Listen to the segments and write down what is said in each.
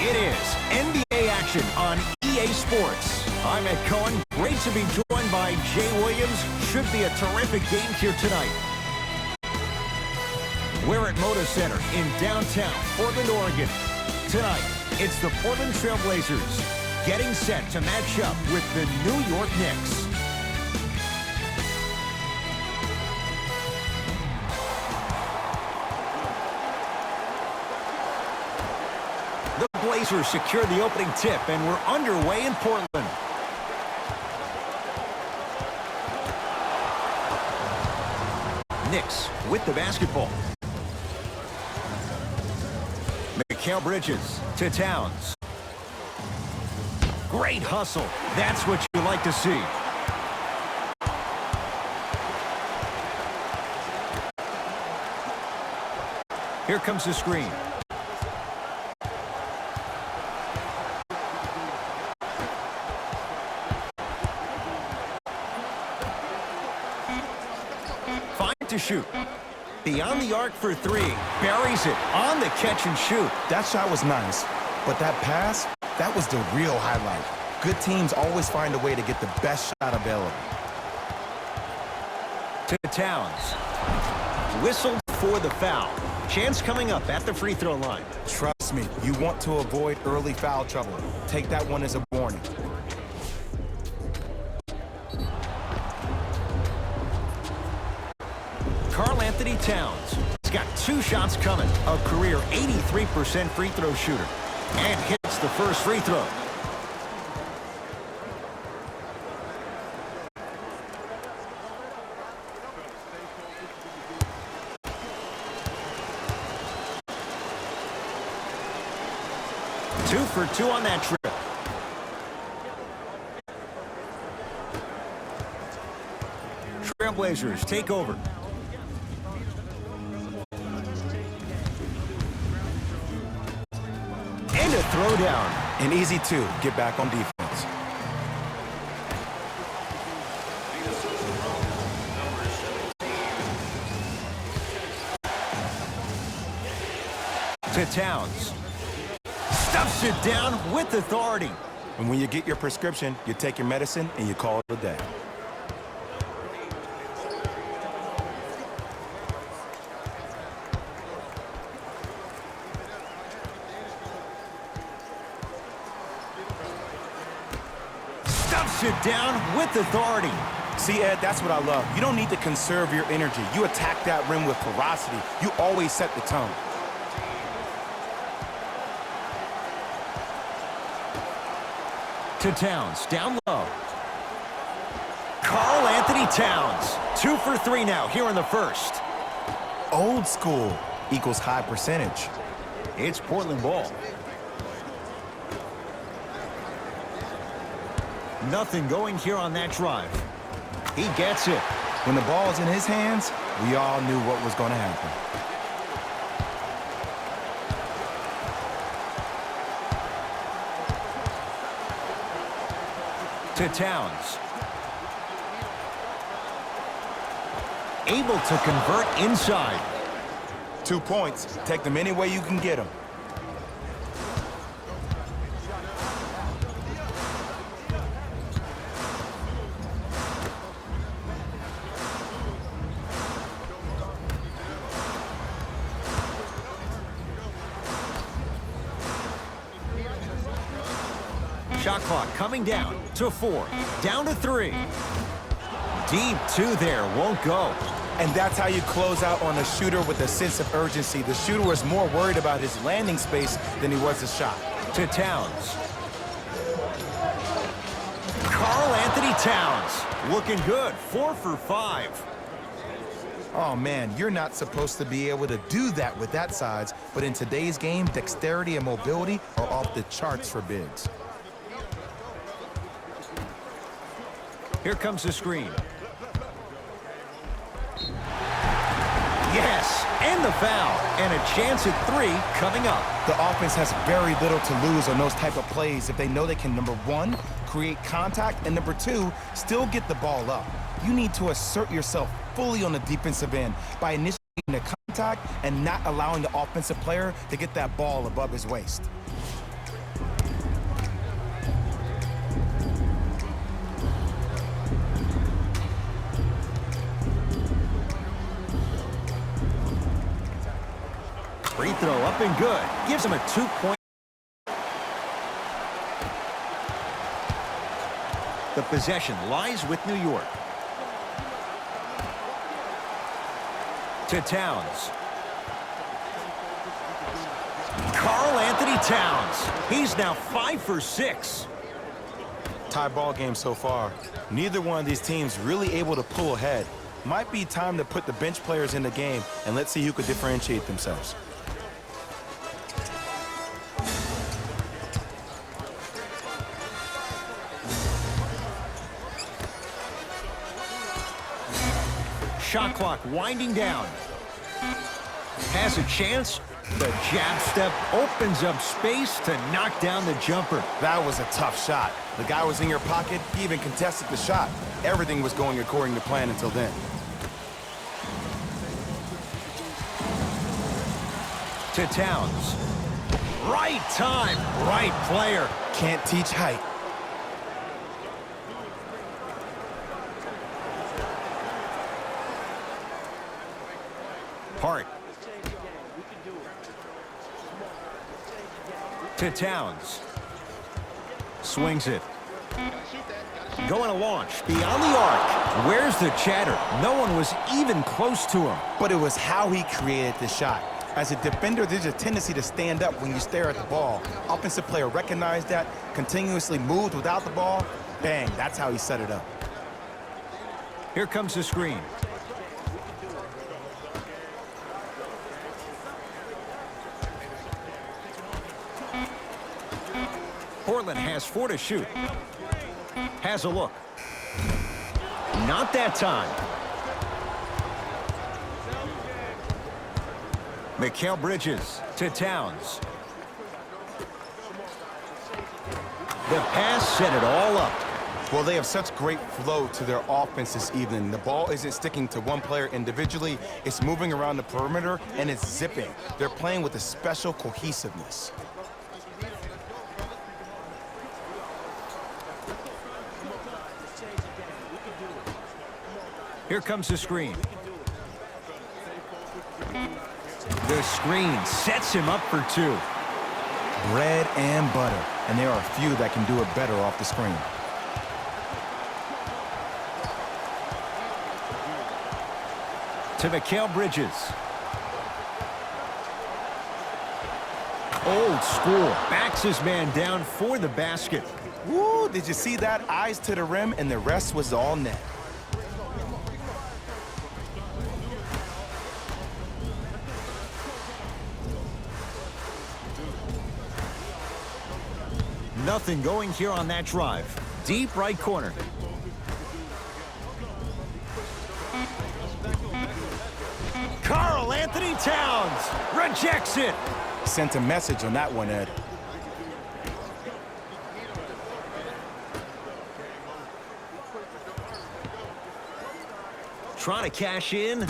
It is NBA action on EA Sports. I'm Ed Cohen. Great to be joined by Jay Williams. Should be a terrific game here tonight. We're at Moda Center in downtown Portland, Oregon. Tonight, it's the Portland Trail Blazers getting set to match up with the New York Knicks. The Blazers secure the opening tip, and we're underway in Portland. Knicks with the basketball. Mikal Bridges to Towns. Great hustle. That's what you like to see. Here comes the screen. To shoot. Beyond the arc for three. Buries it on the catch and shoot. That shot was nice, but that pass, that was the real highlight. Good teams always find a way to get the best shot available. To Towns. Whistled for the foul. Chance coming up at the free throw line. Trust me, you want to avoid early foul trouble. Take that one as a warning. Karl-Anthony Towns. He's got two shots coming. A career 83% free throw shooter. And hits the first free throw. Two for two on that trip. Trailblazers take over. Throw down. And easy to get back on defense. To Towns. Stuffs it down with authority. And when you get your prescription, you take your medicine and you call it a day. It down with authority. See, Ed, that's what I love. You don't need to conserve your energy. You attack that rim with ferocity. You always set the tone. To Towns, down low. Karl-Anthony Towns. 2 for 3 now here in the first. Old school equals high percentage. It's Portland ball. Nothing going here on that drive. He gets it. When the ball's in his hands, we all knew what was going to happen. To Towns. Able to convert inside. 2 points. Take them any way you can get them. Shot clock coming down to 4. Down to 3. Deep 2 there. Won't go. And that's how you close out on a shooter with a sense of urgency. The shooter was more worried about his landing space than he was his shot. To Towns. Karl-Anthony Towns. Looking good. 4 for 5. Oh, man, you're not supposed to be able to do that with that size. But in today's game, dexterity and mobility are off the charts for bigs. Here comes the screen. Yes, and the foul. And a chance at 3 coming up. The offense has very little to lose on those type of plays if they know they can, number 1, create contact, and number 2, still get the ball up. You need to assert yourself fully on the defensive end by initiating the contact and not allowing the offensive player to get that ball above his waist. up and good. Gives him a 2-point. The possession lies with New York. To Towns. Karl-Anthony Towns. He's now 5 for 6. Tie ball game so far. Neither one of these teams really able to pull ahead. Might be time to put the bench players in the game and let's see who could differentiate themselves. Shot clock winding down. Has a chance. The jab step opens up space to knock down the jumper. That was a tough shot. The guy was in your pocket. He even contested the shot. Everything was going according to plan until then. To Towns. Right time, right player. Can't teach height. Hart. To Towns. Swings it. Going to launch beyond the arc. Where's the chatter? No one was even close to him. But it was how he created the shot. As a defender, there's a tendency to stand up when you stare at the ball. Offensive player recognized that, continuously moved without the ball. Bang, that's how he set it up. Here comes the screen. Portland has 4 to shoot. Has a look. Not that time. Mikal Bridges to Towns. The pass set it all up. Well, they have such great flow to their offense this evening. The ball isn't sticking to one player individually. It's moving around the perimeter, and it's zipping. They're playing with a special cohesiveness. Here comes the screen. The screen sets him up for 2. Bread and butter, and there are a few that can do it better off the screen. To Mikal Bridges. Old school. Backs his man down for the basket. Woo, did you see that? Eyes to the rim, and the rest was all net. Nothing going here on that drive. Deep right corner. Karl-Anthony Towns rejects it. Sent a message on that one, Ed. Trying to cash in.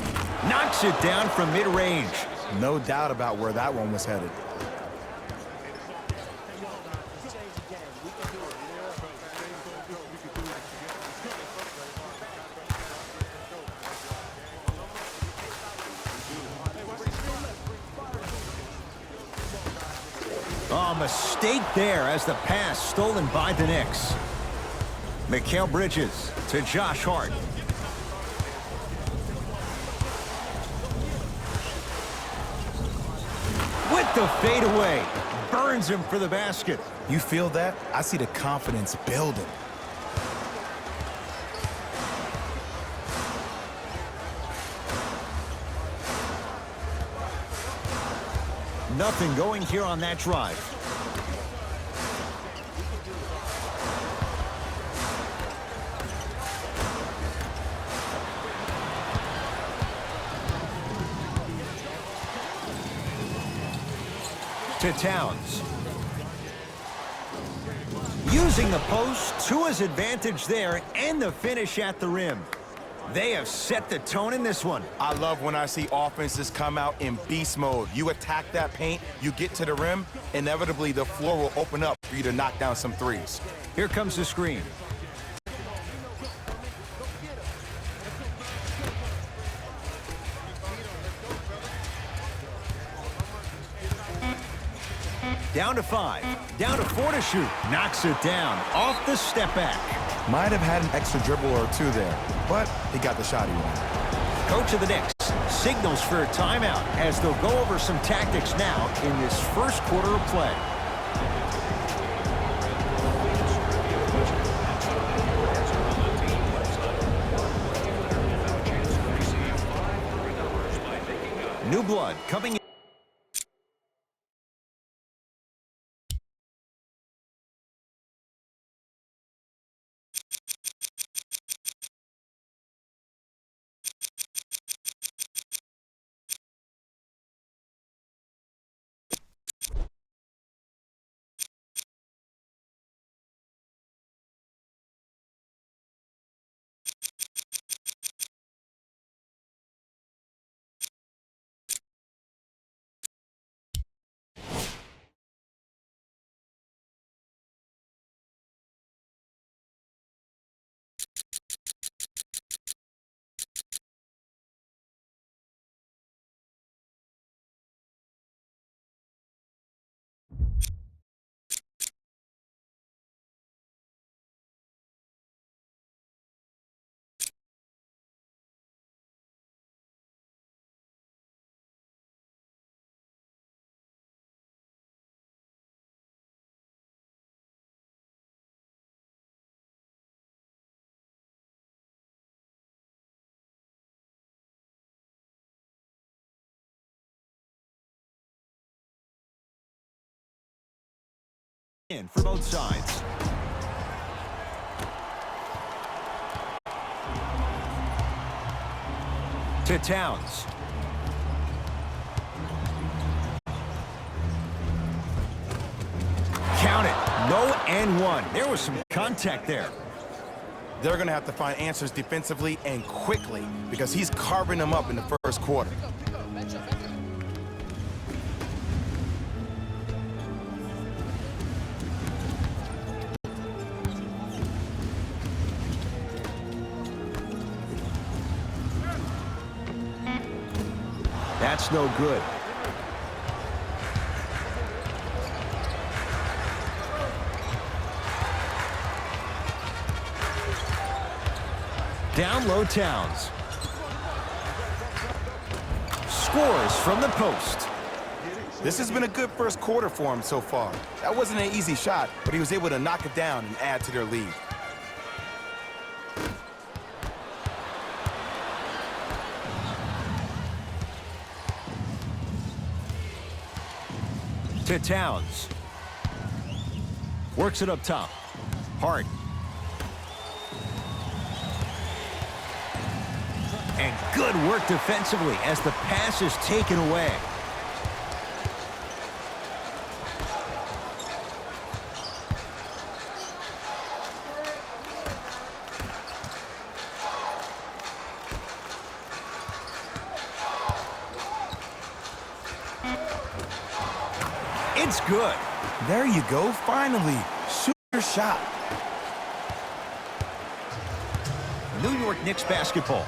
Knocks it down from mid-range. No doubt about where that one was headed. Oh, mistake there as the pass stolen by the Knicks. Mikal Bridges to Josh Hart. With the fadeaway. Burns him for the basket. You feel that? I see the confidence building. Nothing going here on that drive. To Towns. Using the post to his advantage there and the finish at the rim. They have set the tone in this one. I love when I see offenses come out in beast mode. You attack that paint, you get to the rim, inevitably the floor will open up for you to knock down some threes. Here comes the screen. Down to 5. Down to 4 to shoot. Knocks it down off the step back. Might have had an extra dribble or two there, but he got the shot he wanted. Coach of the Knicks signals for a timeout as they'll go over some tactics now in this first quarter of play. New blood coming in. In for both sides. To Towns. Count it. No and one. There was some contact there. They're going to have to find answers defensively and quickly because he's carving them up in the first quarter. That's no good. Down low Towns. Scores from the post. This has been a good first quarter for him so far. That wasn't an easy shot, but he was able to knock it down and add to their lead. To Towns. Works it up top. Hart. And good work defensively as the pass is taken away. It's good. There you go, finally. Shoot your shot. New York Knicks basketball.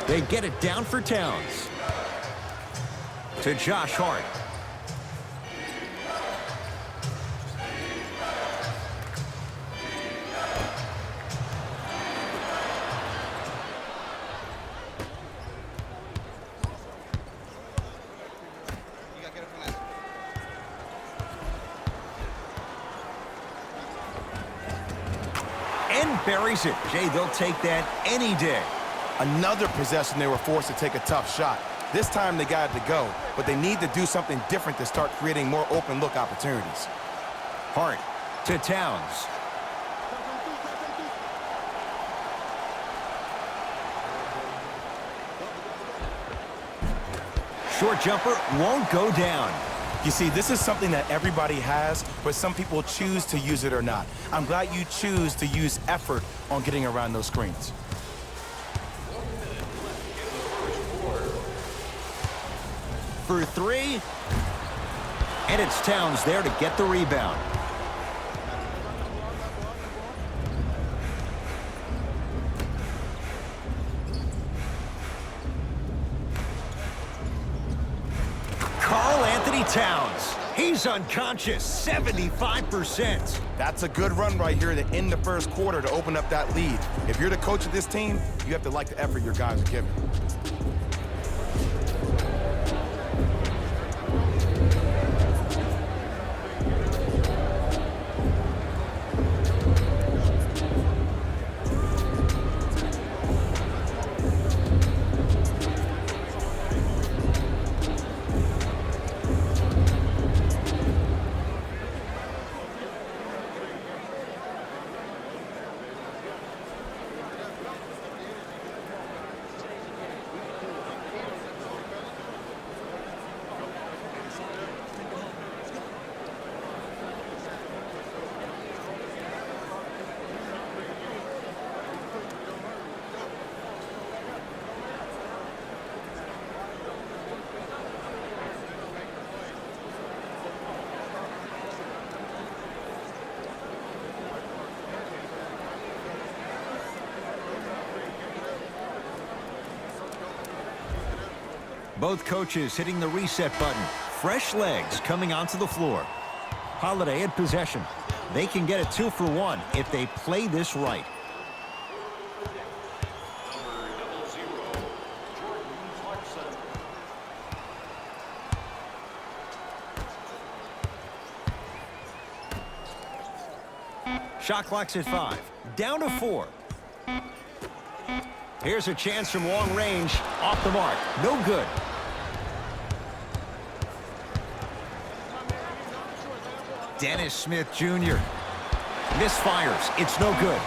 They get it down for Towns. To Josh Hart. And buries it. Jay, they'll take that any day. Another possession they were forced to take a tough shot. This time they got it to go, but they need to do something different to start creating more open look opportunities. Hart to Towns. Short jumper won't go down. You see, this is something that everybody has, but some people choose to use it or not. I'm glad you choose to use effort on getting around those screens. For three. And it's Towns there to get the rebound. Karl-Anthony Towns He's unconscious, 75%. That's a good run right here to end the first quarter to open up that lead. If you're the coach of this team, you have to like the effort your guys are giving. Both coaches hitting the reset button. Fresh legs coming onto the floor. Holiday in possession. They can get a 2 for 1 if they play this right. Shot clock's at 5. Down to 4. Here's a chance from long range. Off the mark. No good. Dennis Smith Jr. misfires. It's no good.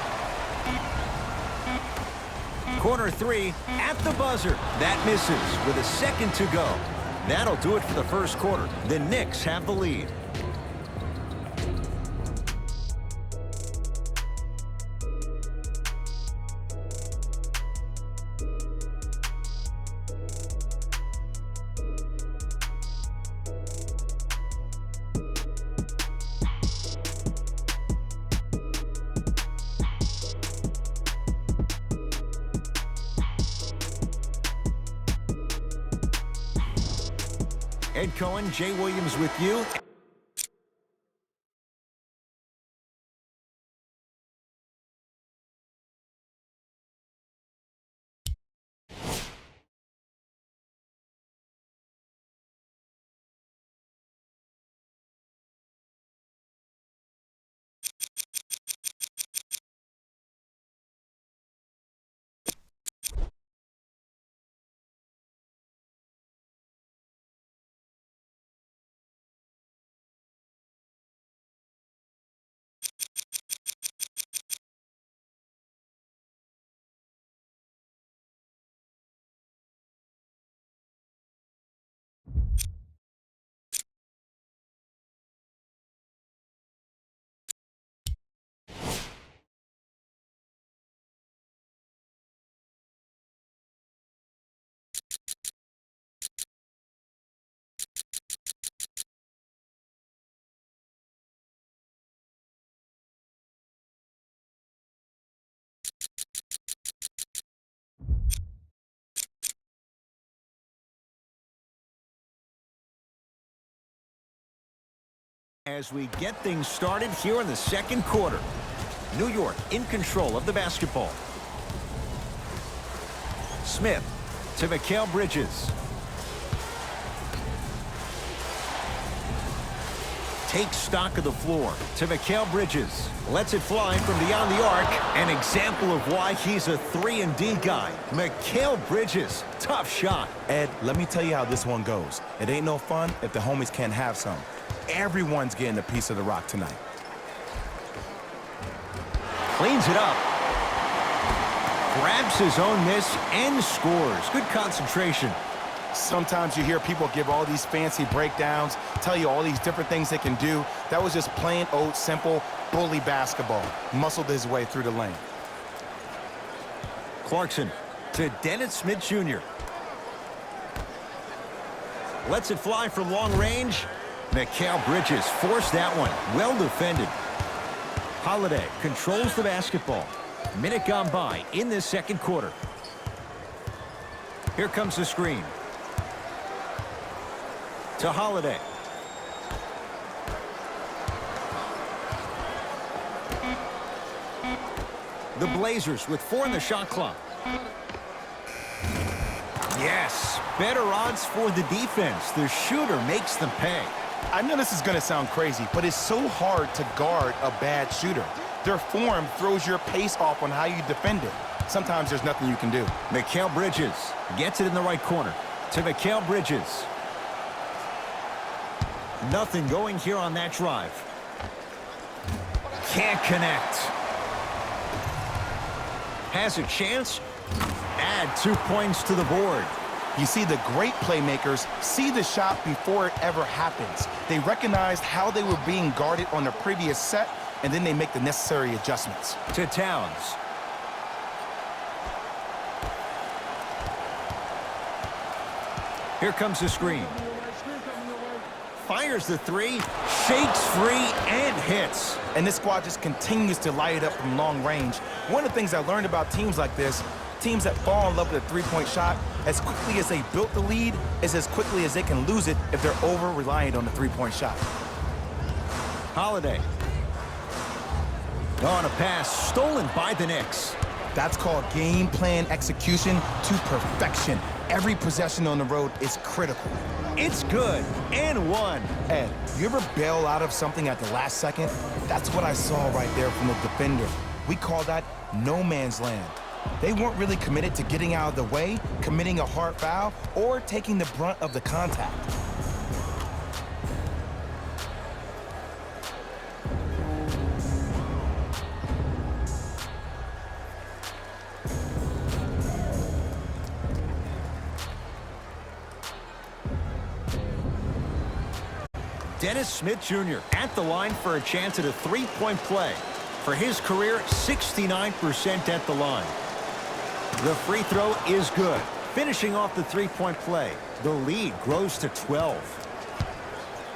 Corner 3 at the buzzer. That misses with a second to go. That'll do it for the first quarter. The Knicks have the lead. Ed Cohen, Jay Williams with you. As we get things started here in the second quarter. New York in control of the basketball. Smith to Mikal Bridges. Takes stock of the floor to Mikal Bridges. Lets it fly from beyond the arc. An example of why he's a 3-and-D guy. Mikal Bridges, tough shot. Ed, let me tell you how this one goes. It ain't no fun if the homies can't have some. Everyone's getting a piece of the rock tonight. Cleans it up. Grabs his own miss and scores. Good concentration. Sometimes you hear people give all these fancy breakdowns, tell you all these different things they can do. That was just plain old simple bully basketball. Muscled his way through the lane. Clarkson to Dennis Smith Jr. Lets it fly from long range. Mikal Bridges forced that one. Well defended. Holiday controls the basketball. Minute gone by in this second quarter. Here comes the screen. To Holiday. The Blazers with 4 in the shot clock. Yes, better odds for the defense. The shooter makes them pay. I know this is going to sound crazy, but it's so hard to guard a bad shooter. Their form throws your pace off on how you defend it. Sometimes there's nothing you can do. Mikal Bridges gets it in the right corner to Mikal Bridges. Nothing going here on that drive. Can't connect. Has a chance. Add 2 points to the board. You see, the great playmakers see the shot before it ever happens. They recognized how they were being guarded on the previous set, and then they make the necessary adjustments. To Towns. Here comes the screen. Fires the 3, shakes free, and hits. And this squad just continues to light it up from long range. One of the things I learned about teams like this, teams that fall in love with a three-point shot, as quickly as they built the lead, is as quickly as they can lose it if they're over-reliant on the three-point shot. Holiday. On a pass, stolen by the Knicks. That's called game plan execution to perfection. Every possession on the road is critical. It's good, and one. Ed, you ever bail out of something at the last second? That's what I saw right there from the defender. We call that no man's land. They weren't really committed to getting out of the way, committing a hard foul, or taking the brunt of the contact. Dennis Smith Jr. at the line for a chance at a three-point play. For his career, 69% at the line. The free throw is good. Finishing off the three-point play, the lead grows to 12.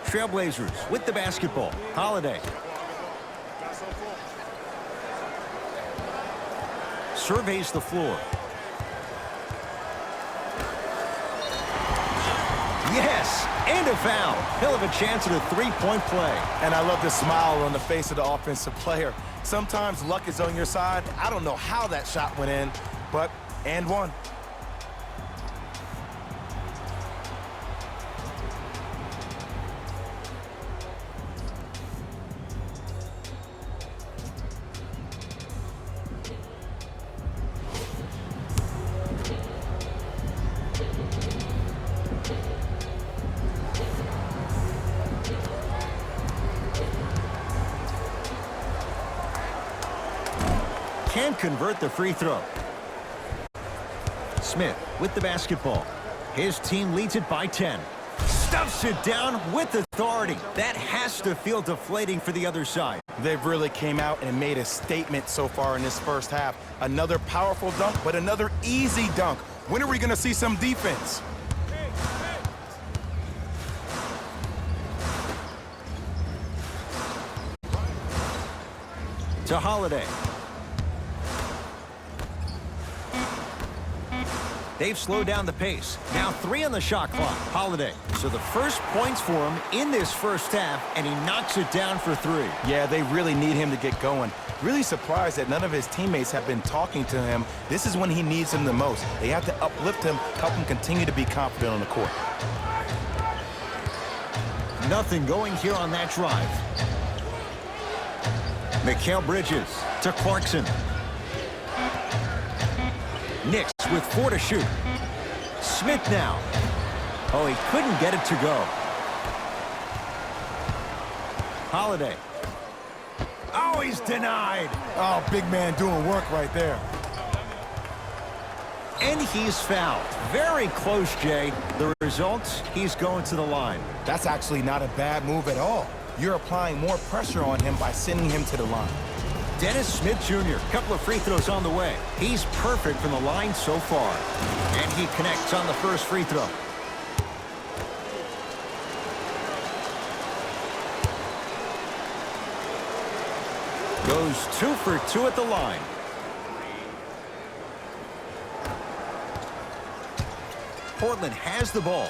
Trailblazers with the basketball. Holiday. Surveys the floor. Yes, and a foul. He'll have a chance at a three-point play. And I love the smile on the face of the offensive player. Sometimes luck is on your side. I don't know how that shot went in, but and one. Can't convert the free throw. Smith with the basketball. His team leads it by 10. Stuffs it down with authority. That has to feel deflating for the other side. They've really came out and made a statement so far in this first half. Another powerful dunk, but another easy dunk. When are we going to see some defense? To Holiday. They've slowed down the pace. Now 3 on the shot clock. Holiday. So the first points for him in this first half, and he knocks it down for 3. Yeah, they really need him to get going. Really surprised that none of his teammates have been talking to him. This is when he needs him the most. They have to uplift him, help him continue to be confident on the court. Nothing going here on that drive. Mikal Bridges to Clarkson. Knicks with 4 to shoot. Smith now. Oh, he couldn't get it to go. Holiday. Oh, he's denied. Oh, big man doing work right there. And he's fouled. Very close, Jay. The results, he's going to the line. That's actually not a bad move at all. You're applying more pressure on him by sending him to the line. Dennis Smith Jr., couple of free throws on the way. He's perfect from the line so far. And he connects on the first free throw. Goes 2 for 2 at the line. Portland has the ball.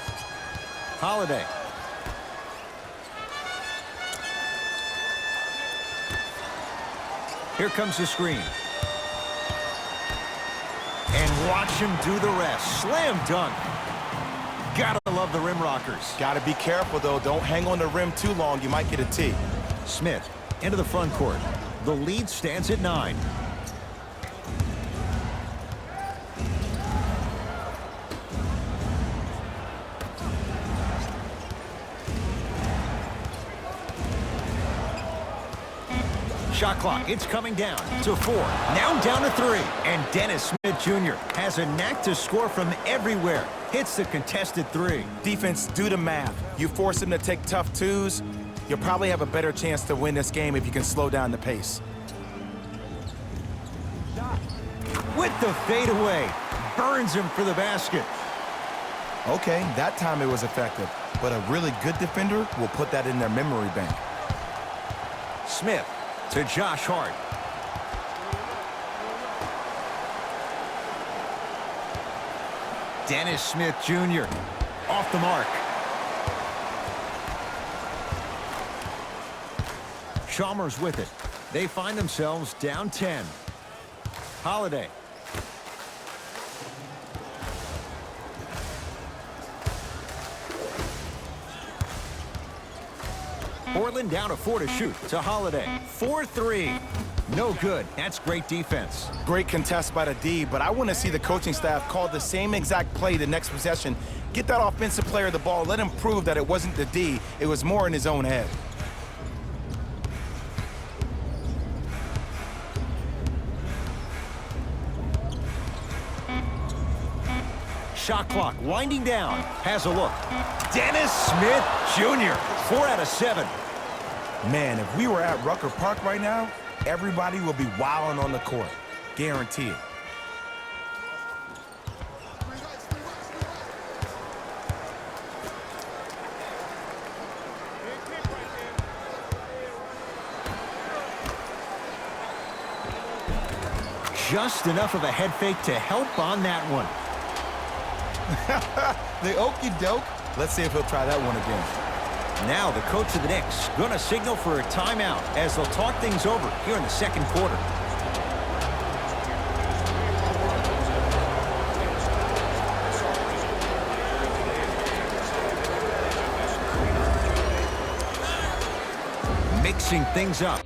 Holiday. Here comes the screen. watch him do the rest. Slam dunk. Gotta love the rim rockers. Gotta be careful, though. Don't hang on the rim too long. You might get a tee. Smith into the front court. The lead stands at 9. Shot clock, it's coming down to 4. Now down to 3. And Dennis Smith Jr. has a knack to score from everywhere. Hits the contested 3. Defense, do the math. You force him to take tough twos, you'll probably have a better chance to win this game if you can slow down the pace. With the fadeaway, burns him for the basket. Okay, that time it was effective, but a really good defender will put that in their memory bank. Smith to Josh Hart. Dennis Smith Jr. off the mark. Chalmers with it. They find themselves down 10. Holiday. Portland down to 4 to shoot to Holiday. 4-3. No good. That's great defense. Great contest by the D, but I want to see the coaching staff call the same exact play the next possession. Get that offensive player the ball. Let him prove that it wasn't the D. It was more in his own head. Shot clock winding down. Has a look. Dennis Smith Jr. 4 out of 7. Man, if we were at Rucker Park right now, everybody will be wilding on the court. Guarantee it. Just enough of a head fake to help on that one. The okie doke. Let's see if he'll try that one again. Now the coach of the Knicks going to signal for a timeout as they'll talk things over here in the second quarter. Mixing things up.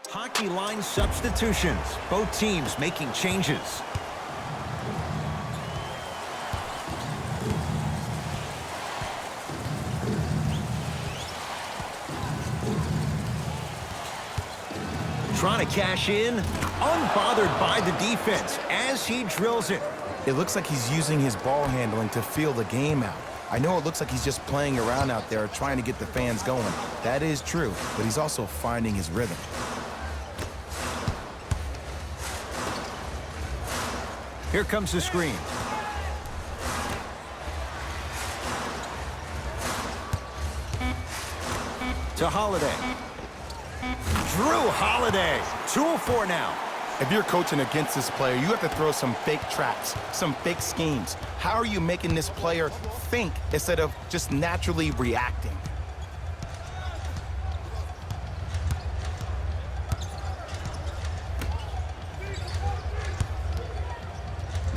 Hockey line substitutions. Both teams making changes. Trying to cash in. Unbothered by the defense as he drills it. It looks like he's using his ball handling to feel the game out. I know it looks like he's just playing around out there trying to get the fans going. That is true, but he's also finding his rhythm. Here comes the screen. To Holiday. Drew Holiday. 2-4 now. If you're coaching against this player, you have to throw some fake traps, some fake schemes. How are you making this player think instead of just naturally reacting?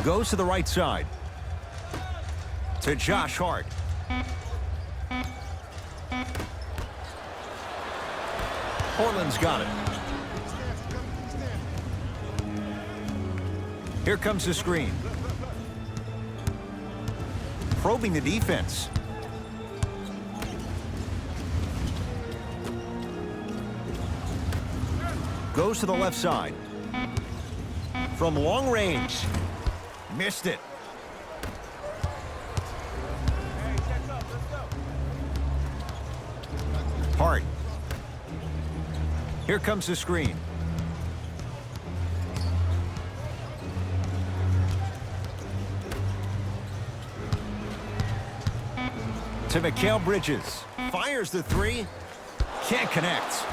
Goes to the right side. To Josh Hart. Portland's got it. Here comes the screen. Probing the defense. Goes to the left side. From long range. Missed it. Hart. Here comes the screen. To Mikal Bridges. Fires the three. Can't connect.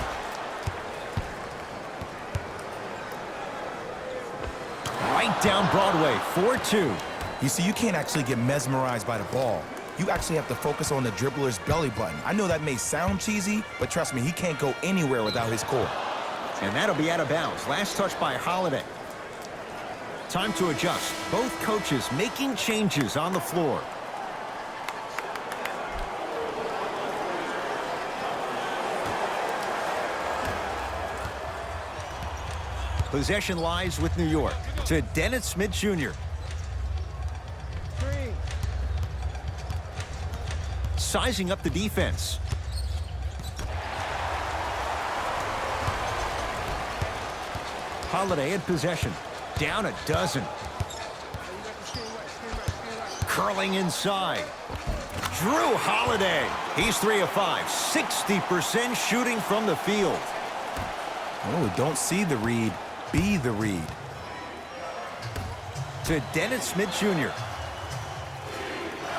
Right down Broadway, 4-2. You see, you can't actually get mesmerized by the ball. You actually have to focus on the dribbler's belly button. I know that may sound cheesy, but trust me, he can't go anywhere without his core. And that'll be out of bounds. Last touch by Holiday. Time to adjust. Both coaches making changes on the floor. Possession lies with New York. To Dennis Smith Jr. Sizing up the defense. Holiday in possession. Down a dozen. Curling inside. Drew Holiday. He's 3 of 5. 60% shooting from the field. Oh, don't see the read. Be the read. To Dennis Smith Jr.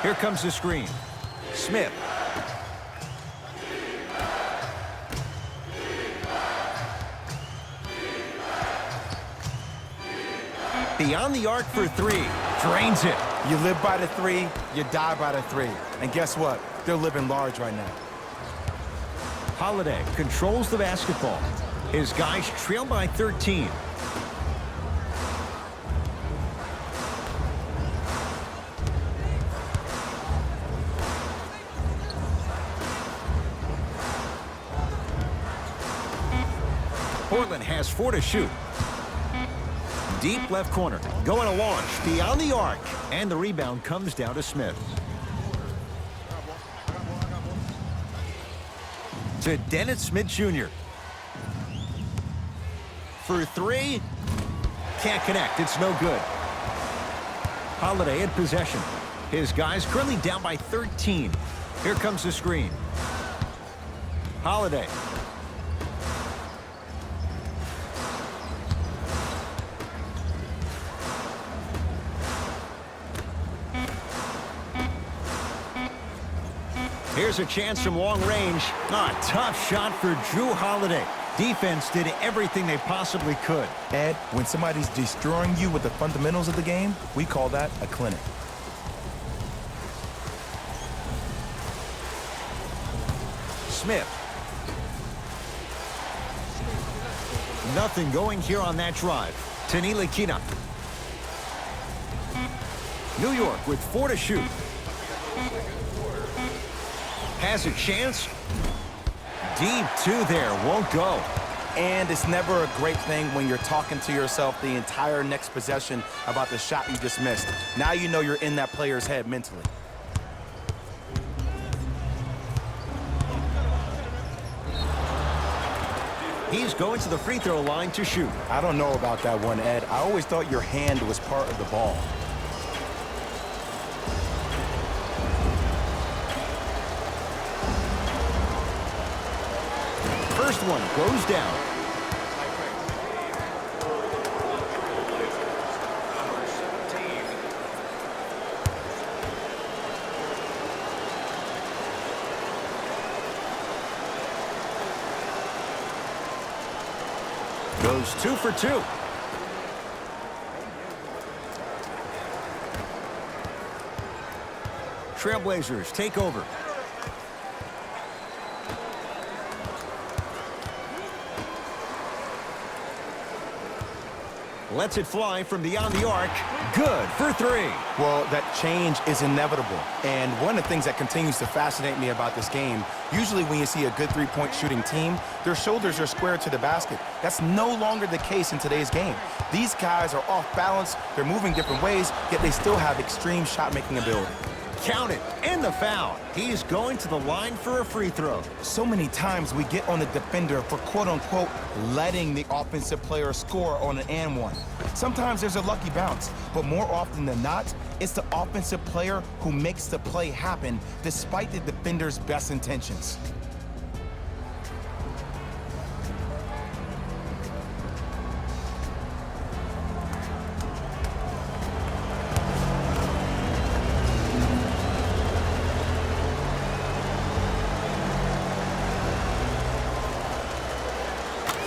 Here comes the screen. Smith. Beyond the arc for 3. Drains it. You live by the 3, you die by the 3. And guess what? They're living large right now. Holiday controls the basketball. His guys trail by 13. Portland has 4 to shoot. Deep left corner. Going to launch beyond the arc. And the rebound comes down to Smith. To Dennis Smith Jr. For 3. Can't connect. It's no good. Holiday in possession. His guys currently down by 13. Here comes the screen. Holiday. Here's a chance from long range. Tough shot for Drew Holiday. Defense did everything they possibly could. Ed, when somebody's destroying you with the fundamentals of the game, we call that a clinic. Smith. Nothing going here on that drive. To Ntilikina. New York with 4 to shoot. Has a chance. Deep 2 there. Won't go. And it's never a great thing when you're talking to yourself the entire next possession about the shot you just missed. Now you know you're in that player's head mentally. He's going to the free throw line to shoot. I don't know about that one, Ed. I always thought your hand was part of the ball. First one goes down. Goes 2 for 2. Trailblazers take over. Lets it fly from beyond the arc. Good for 3. Well, that change is inevitable. And one of the things that continues to fascinate me about this game, usually when you see a good three-point shooting team, their shoulders are squared to the basket. That's no longer the case in today's game. These guys are off balance, they're moving different ways, yet they still have extreme shot-making ability. Count it, and the foul. He's going to the line for a free throw. So many times we get on the defender for quote-unquote letting the offensive player score on an and one. Sometimes there's a lucky bounce, but more often than not, it's the offensive player who makes the play happen despite the defender's best intentions.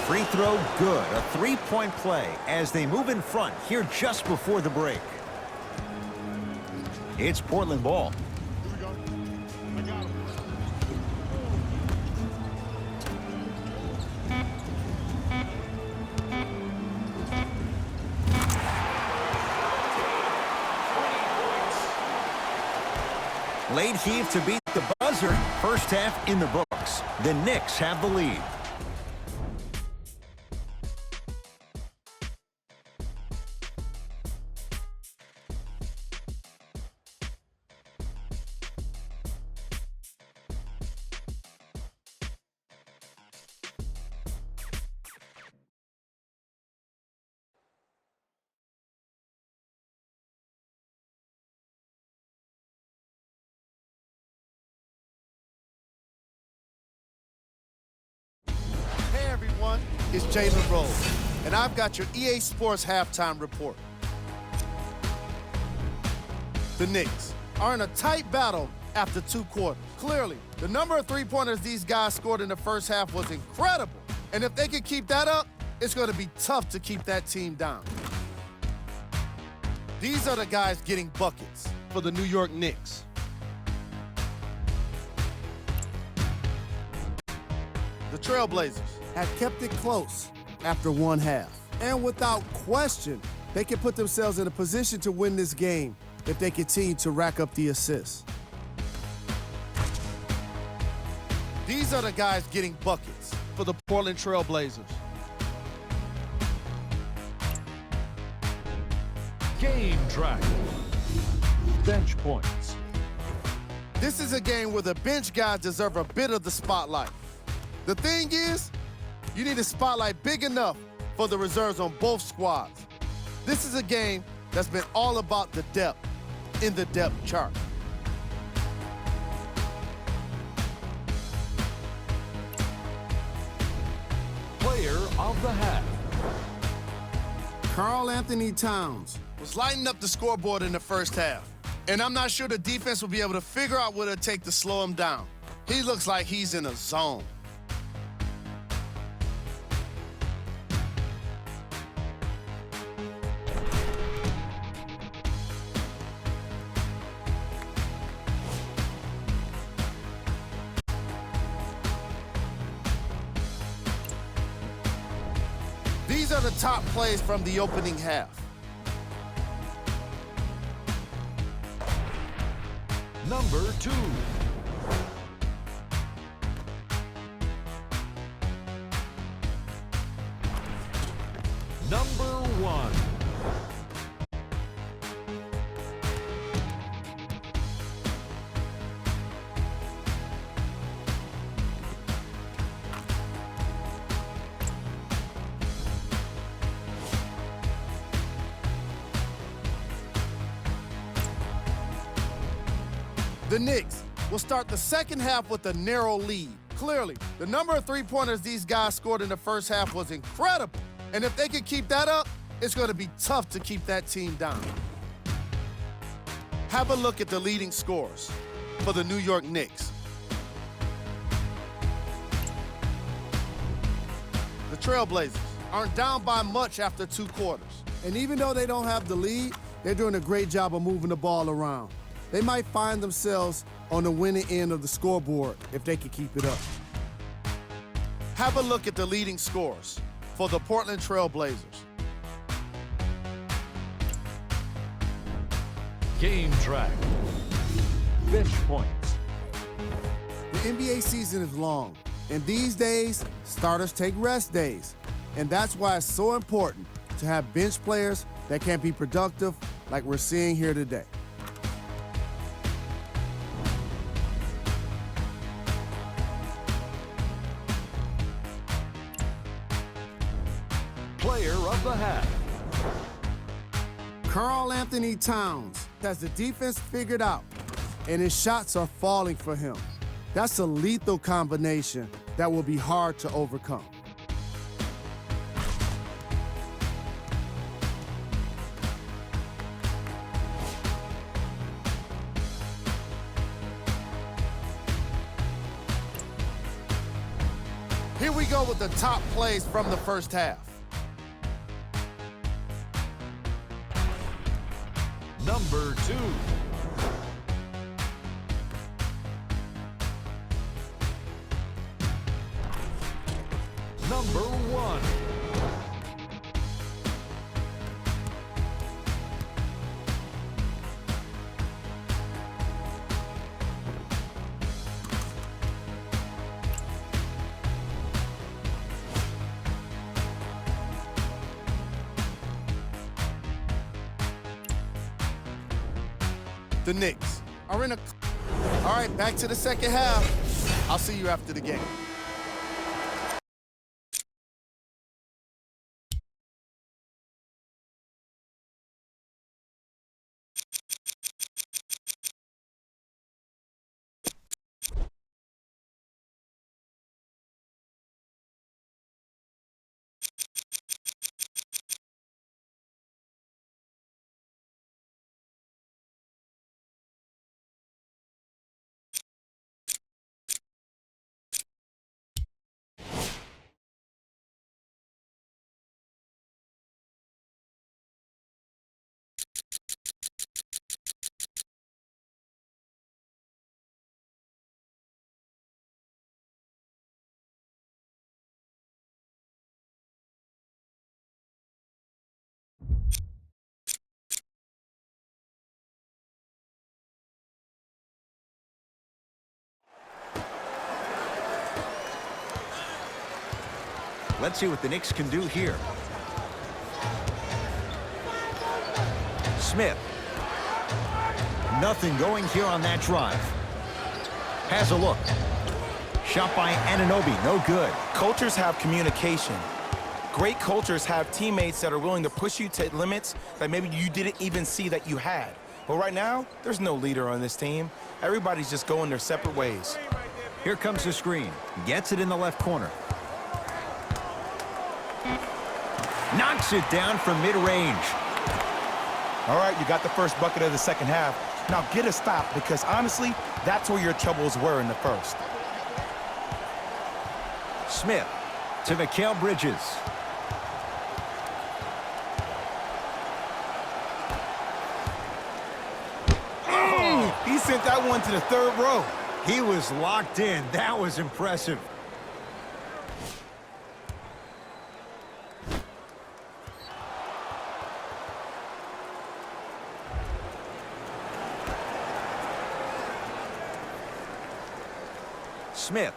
Free throw good. A three-point play as they move in front here just before the break. It's Portland ball. Late heave to beat the buzzer. First half in the books. The Knicks have the lead. It's Jalen Rose, and I've got your EA Sports halftime report. The Knicks are in a tight battle after 2 quarters. Clearly, the number of three-pointers these guys scored in the first half was incredible, and if they can keep that up, it's going to be tough to keep that team down. These are the guys getting buckets for the New York Knicks. The Trailblazers have kept it close after 1 half. And without question, they can put themselves in a position to win this game if they continue to rack up the assists. These are the guys getting buckets for the Portland Trailblazers. Game track. Bench points. This is a game where the bench guys deserve a bit of the spotlight. The thing is, you need a spotlight big enough for the reserves on both squads. This is a game that's been all about the depth in the depth chart. Player of the half. Karl-Anthony Towns was lighting up the scoreboard in the first half, and I'm not sure the defense will be able to figure out what it'll take to slow him down. He looks like he's in a zone. These are the top plays from the opening half. Number 2. Number 1. The Knicks will start the second half with a narrow lead. Clearly, the number of three-pointers these guys scored in the first half was incredible. And if they can keep that up, it's going to be tough to keep that team down. Have a look at the leading scorers for the New York Knicks. The Trailblazers aren't down by much after 2 quarters. And even though they don't have the lead, they're doing a great job of moving the ball around. They might find themselves on the winning end of the scoreboard if they can keep it up. Have a look at the leading scorers for the Portland Trailblazers. Game track. Bench points. The NBA season is long, and these days, starters take rest days. And that's why it's so important to have bench players that can be productive like we're seeing here today. Player of the half. Karl Anthony Towns has the defense figured out, and his shots are falling for him. That's a lethal combination that will be hard to overcome. Here we go with the top plays from the first half. Number 2. Number 1. The Knicks are in a... All right, back to the second half. I'll see you after the game. Let's see what the Knicks can do here. Smith. Nothing going here on that drive. Has a look. Shot by Anunoby, no good. Cultures have communication. Great cultures have teammates that are willing to push you to limits that maybe you didn't even see that you had. But right now, there's no leader on this team. Everybody's just going their separate ways. Here comes the screen. Gets it in the left corner. Knocks it down from mid-range. All right, you got the first bucket of the second half. Now get a stop, because honestly, that's where your troubles were in the first. Smith to Mikal Bridges. He sent that one to the third row. He was locked in. That was impressive. Smith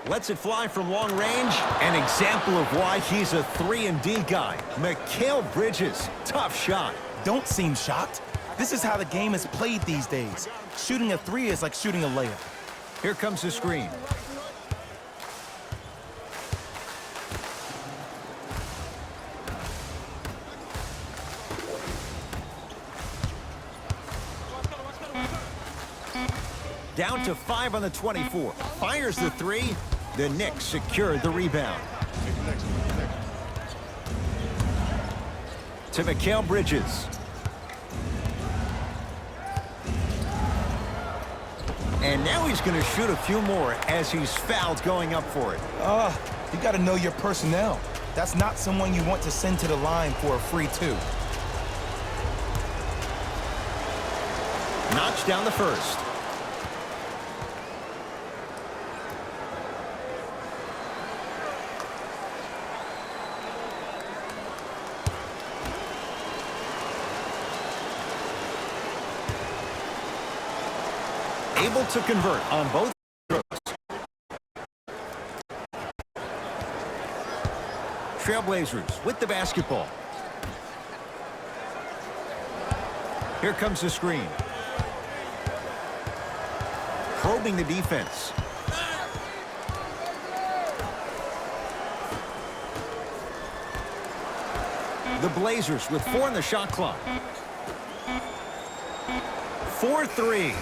lets it fly from long range. An example of why he's a 3-and-D guy. Mikal Bridges, tough shot. Don't seem shocked. This is how the game is played these days. Shooting a three is like shooting a layup. Here comes the screen. Down to 5 on the 24. Fires the three. The Knicks secured the rebound. To Mikal Bridges. And now he's going to shoot a few more as he's fouled going up for it. You got to know your personnel. That's not someone you want to send to the line for a free two. Knocks down the first. able to convert on both throws. Trailblazers with the basketball. Here comes the screen. Probing the defense. The Blazers with 4 in the shot clock. 4-3.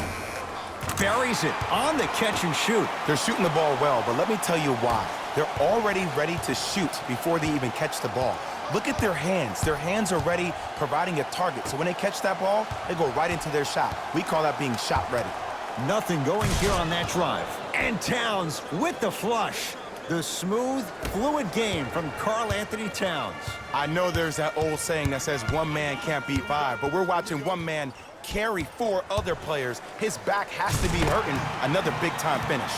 Buries it on the catch and shoot. They're shooting the ball well, but let me tell you why. They're already ready to shoot before they even catch the ball. Look at their hands. Their hands are ready, providing a target. So when they catch that ball, they go right into their shot. We call that being shot ready. Nothing going here on that drive. And Towns with the flush. The smooth, fluid game from Karl-Anthony Towns. I know there's that old saying that says one man can't beat 5, but we're watching one man carry 4 other players. His back has to be hurting. Another big-time finish.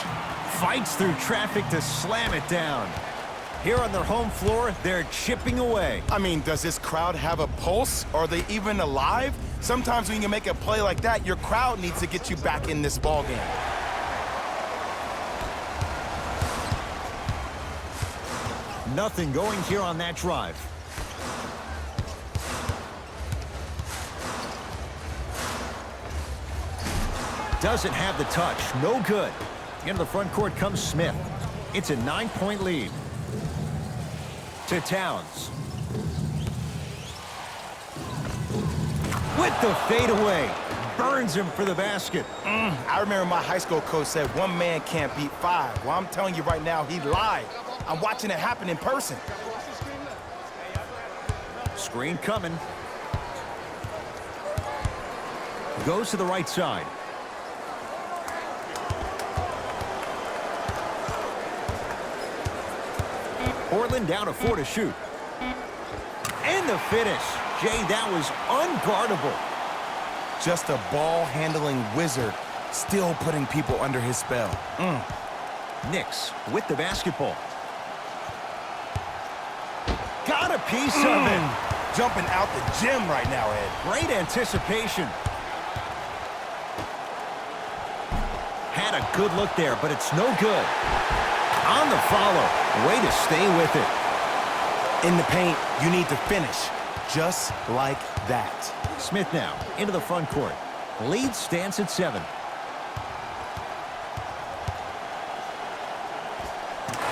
Fights through traffic to slam it down. Here on their home floor, they're chipping away. I mean, does this crowd have a pulse? Are they even alive? Sometimes when you make a play like that, your crowd needs to get you back in this ball game. Nothing going here on that drive. Doesn't have the touch. No good. Into the front court comes Smith. It's a 9-point lead. To Towns. With the fadeaway. Burns him for the basket. I remember my high school coach said one man can't beat 5. Well, I'm telling you right now, he lied. I'm watching it happen in person. Screen coming. Goes to the right side. Portland down to 4 to shoot. And the finish. Jay, that was unguardable. Just a ball-handling wizard, still putting people under his spell. Knicks with the basketball. Got a piece of it. Jumping out the gym right now, Ed. Great anticipation. Had a good look there, but it's no good. On the follow. Way to stay with it. In the paint, you need to finish. Just like that. Smith now into the front court. Lead stands at 7.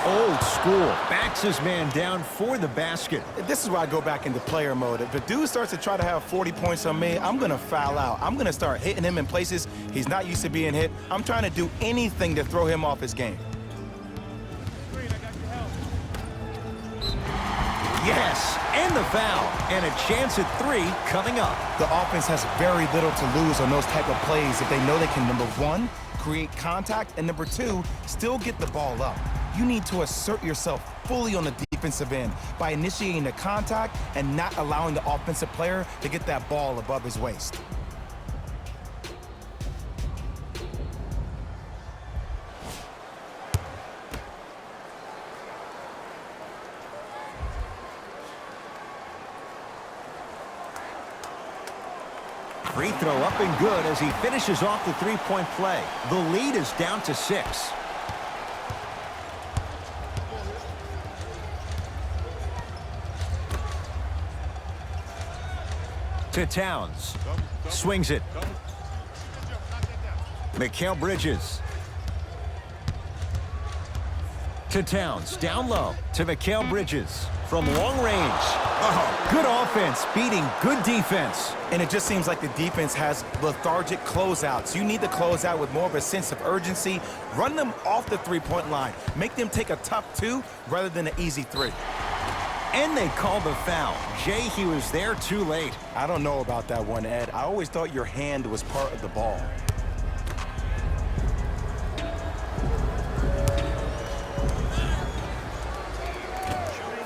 Old school. Backs his man down for the basket. This is where I go back into player mode. If the dude starts to try to have 40 points on me, I'm going to foul out. I'm going to start hitting him in places he's not used to being hit. I'm trying to do anything to throw him off his game. Yes, and the foul. And a chance at 3 coming up. The offense has very little to lose on those type of plays if they know they can, number 1, create contact, and number 2, still get the ball up. You need to assert yourself fully on the defensive end by initiating the contact and not allowing the offensive player to get that ball above his waist. Free throw up and good as he finishes off the 3-point play. The lead is down to 6. To Towns. Swings it. Mikal Bridges. To Towns. Down low. To Mikal Bridges. From long range. Oh, good offense beating good defense. And it just seems like the defense has lethargic closeouts. You need to close out with more of a sense of urgency. Run them off the 3-point line. Make them take a tough 2 rather than an easy 3. And they called the foul. Jay, he was there too late. I don't know about that one, Ed. I always thought your hand was part of the ball.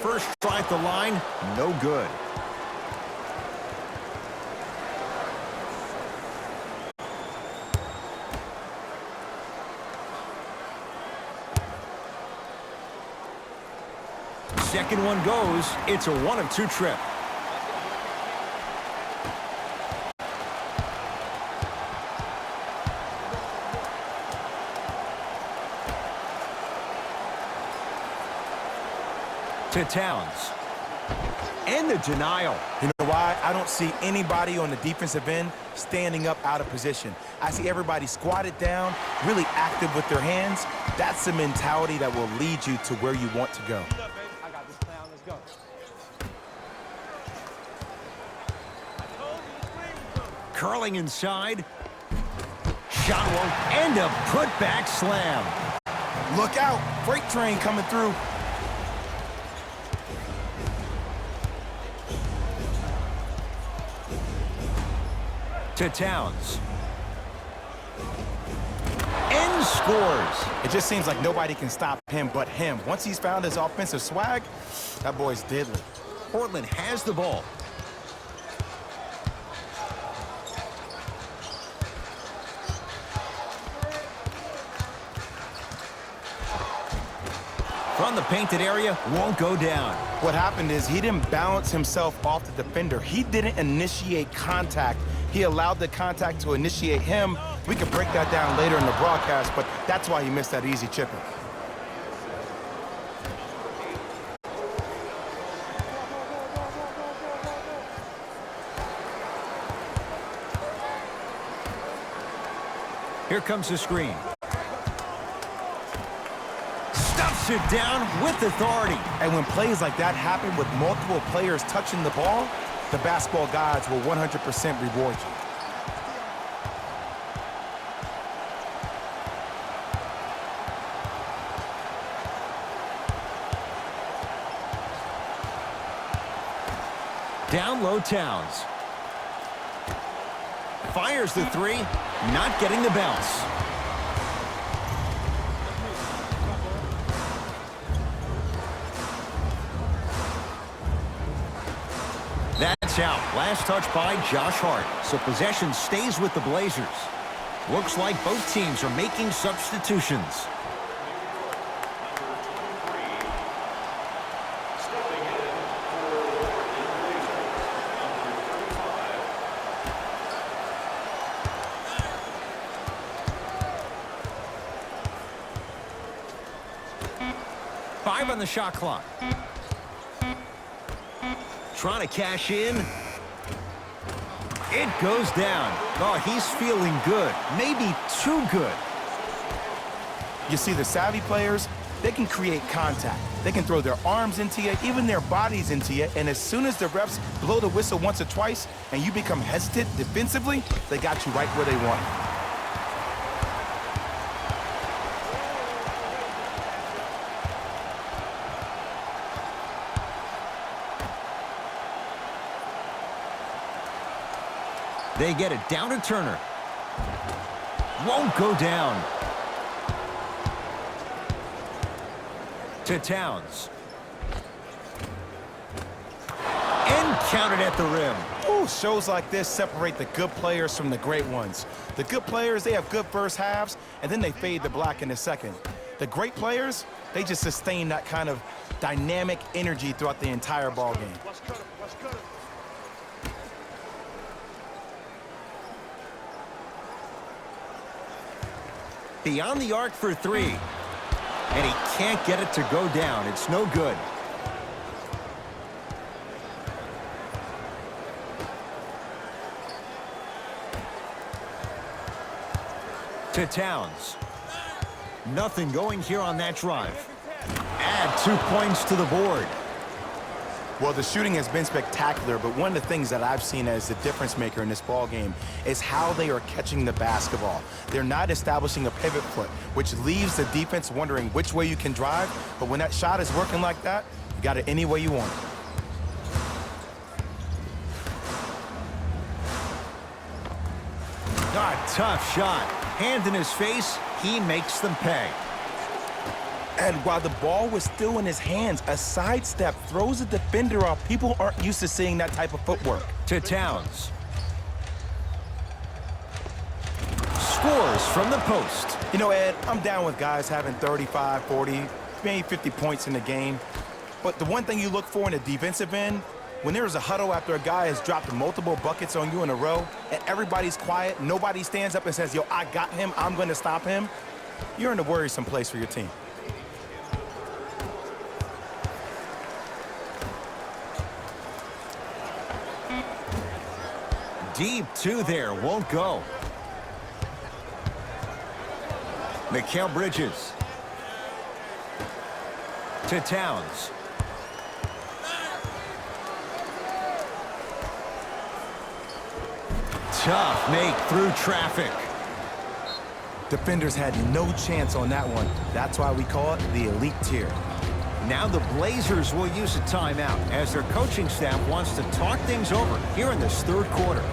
First try at the line, no good. Second one goes. It's a 1 of 2 trip. To Towns. And the denial. You know why? I don't see anybody on the defensive end standing up out of position. I see everybody squatted down, really active with their hands. That's the mentality that will lead you to where you want to go. I got this plan. Let's go. Curling inside. Shot won't end a putback slam. Look out, freight train coming through. To Towns. And scores. It just seems like nobody can stop him but him. Once he's found his offensive swag, that boy's deadly. Portland has the ball. From the painted area, won't go down. What happened is he didn't bounce himself off the defender. He didn't initiate contact. He allowed the contact to initiate him. We could break that down later in the broadcast, but that's why he missed that easy chipper. Here comes the screen. Stuffs it down with authority. And when plays like that happen with multiple players touching the ball, the basketball gods will 100% reward you. Down low Towns. Fires the three, not getting the bounce. That's out. Last touch by Josh Hart. So possession stays with the Blazers. Looks like both teams are making substitutions. Five on the shot clock. Trying to cash in. It goes down. Oh, he's feeling good. Maybe too good. You see, the savvy players, they can create contact. They can throw their arms into you, even their bodies into you, and as soon as the refs blow the whistle once or twice and you become hesitant defensively, they got you right where they want you. They get it down to Turner. Won't go down. To Towns. And counted at the rim. Ooh, shows like this separate the good players from the great ones. The good players, they have good first halves, and then they fade to black in the second. The great players, they just sustain that kind of dynamic energy throughout the entire ball game. Beyond the arc for three. And he can't get it to go down. It's no good. To Towns. Nothing going here on that drive. Add 2 points to the board. Well, the shooting has been spectacular, but one of the things that I've seen as the difference maker in this ball game is how they are catching the basketball. They're not establishing a pivot foot, which leaves the defense wondering which way you can drive, but when that shot is working like that, you got it any way you want it. Tough shot. Hand in his face, he makes them pay. And while the ball was still in his hands, a sidestep throws the defender off. People aren't used to seeing that type of footwork. To Towns. Scores from the post. You know, Ed, I'm down with guys having 35, 40, maybe 50 points in the game. But the one thing you look for in a defensive end, when there's a huddle after a guy has dropped multiple buckets on you in a row, and everybody's quiet, nobody stands up and says, yo, I got him, I'm going to stop him, you're in a worrisome place for your team. Deep two there, won't go. Mikal Bridges. To Towns. Tough make through traffic. Defenders had no chance on that one. That's why we call it the elite tier. Now the Blazers will use a timeout as their coaching staff wants to talk things over here in this third quarter.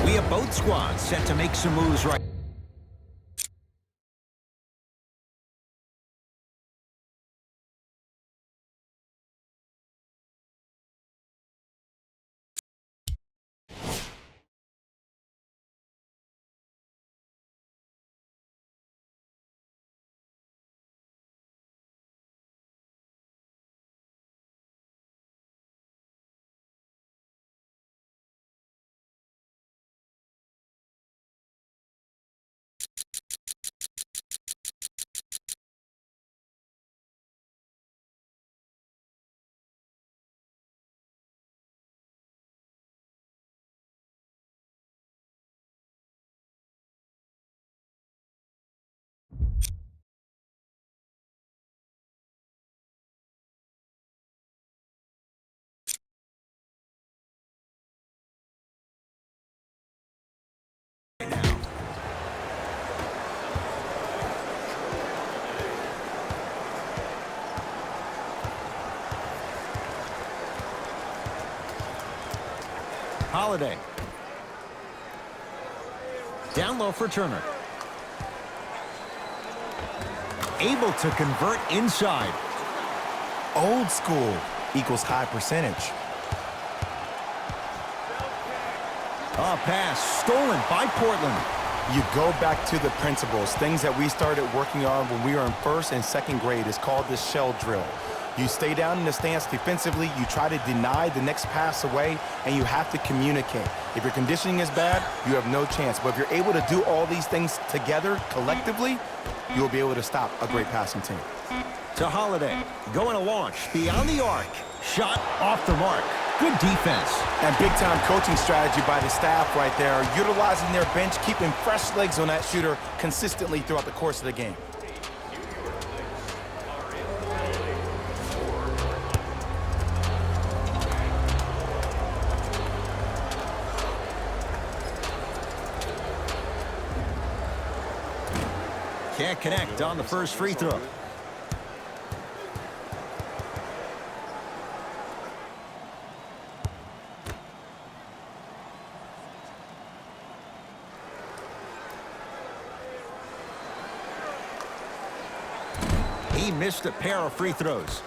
We have both squads set to make some moves right. Holiday. Down low for Turner. Able to convert inside. Old school equals high percentage. A pass stolen by Portland. You go back to the principles, things that we started working on when we were in first and second grade. Is called the shell drill. You stay down in the stance defensively, you try to deny the next pass away, and you have to communicate. If your conditioning is bad, you have no chance. But if you're able to do all these things together, collectively, you'll be able to stop a great passing team. To Holiday. Going to launch beyond the arc. Shot off the mark. Good defense. And big-time coaching strategy by the staff right there, utilizing their bench, keeping fresh legs on that shooter consistently throughout the course of the game. Can't connect on the first free throw. He missed a pair of free throws.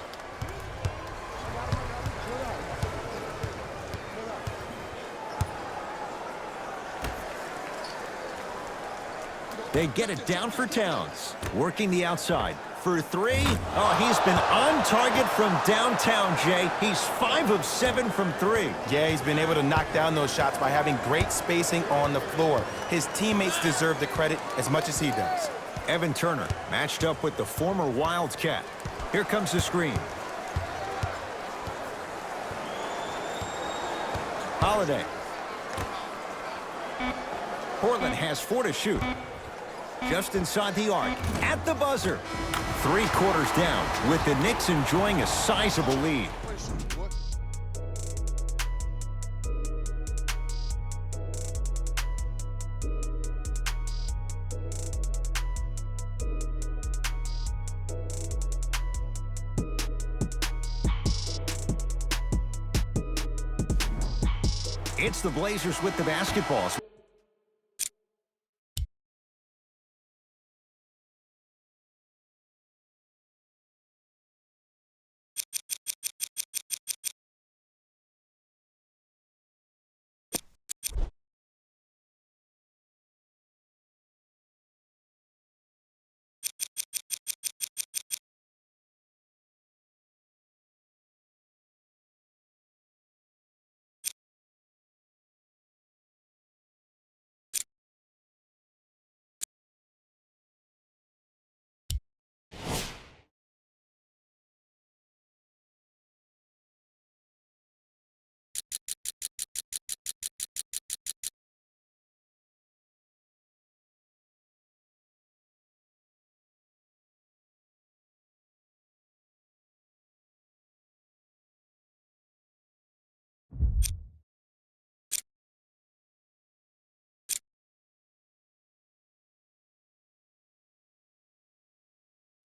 They get it down for Towns. Working the outside. For three. Oh, he's been on target from downtown, Jay. He's 5 of 7 from 3. Yeah, he's been able to knock down those shots by having great spacing on the floor. His teammates deserve the credit as much as he does. Evan Turner matched up with the former Wildcat. Here comes the screen. Holiday. Portland has 4 to shoot. Just inside the arc, at the buzzer. 3 quarters down, with the Knicks enjoying a sizable lead. It's the Blazers with the basketball.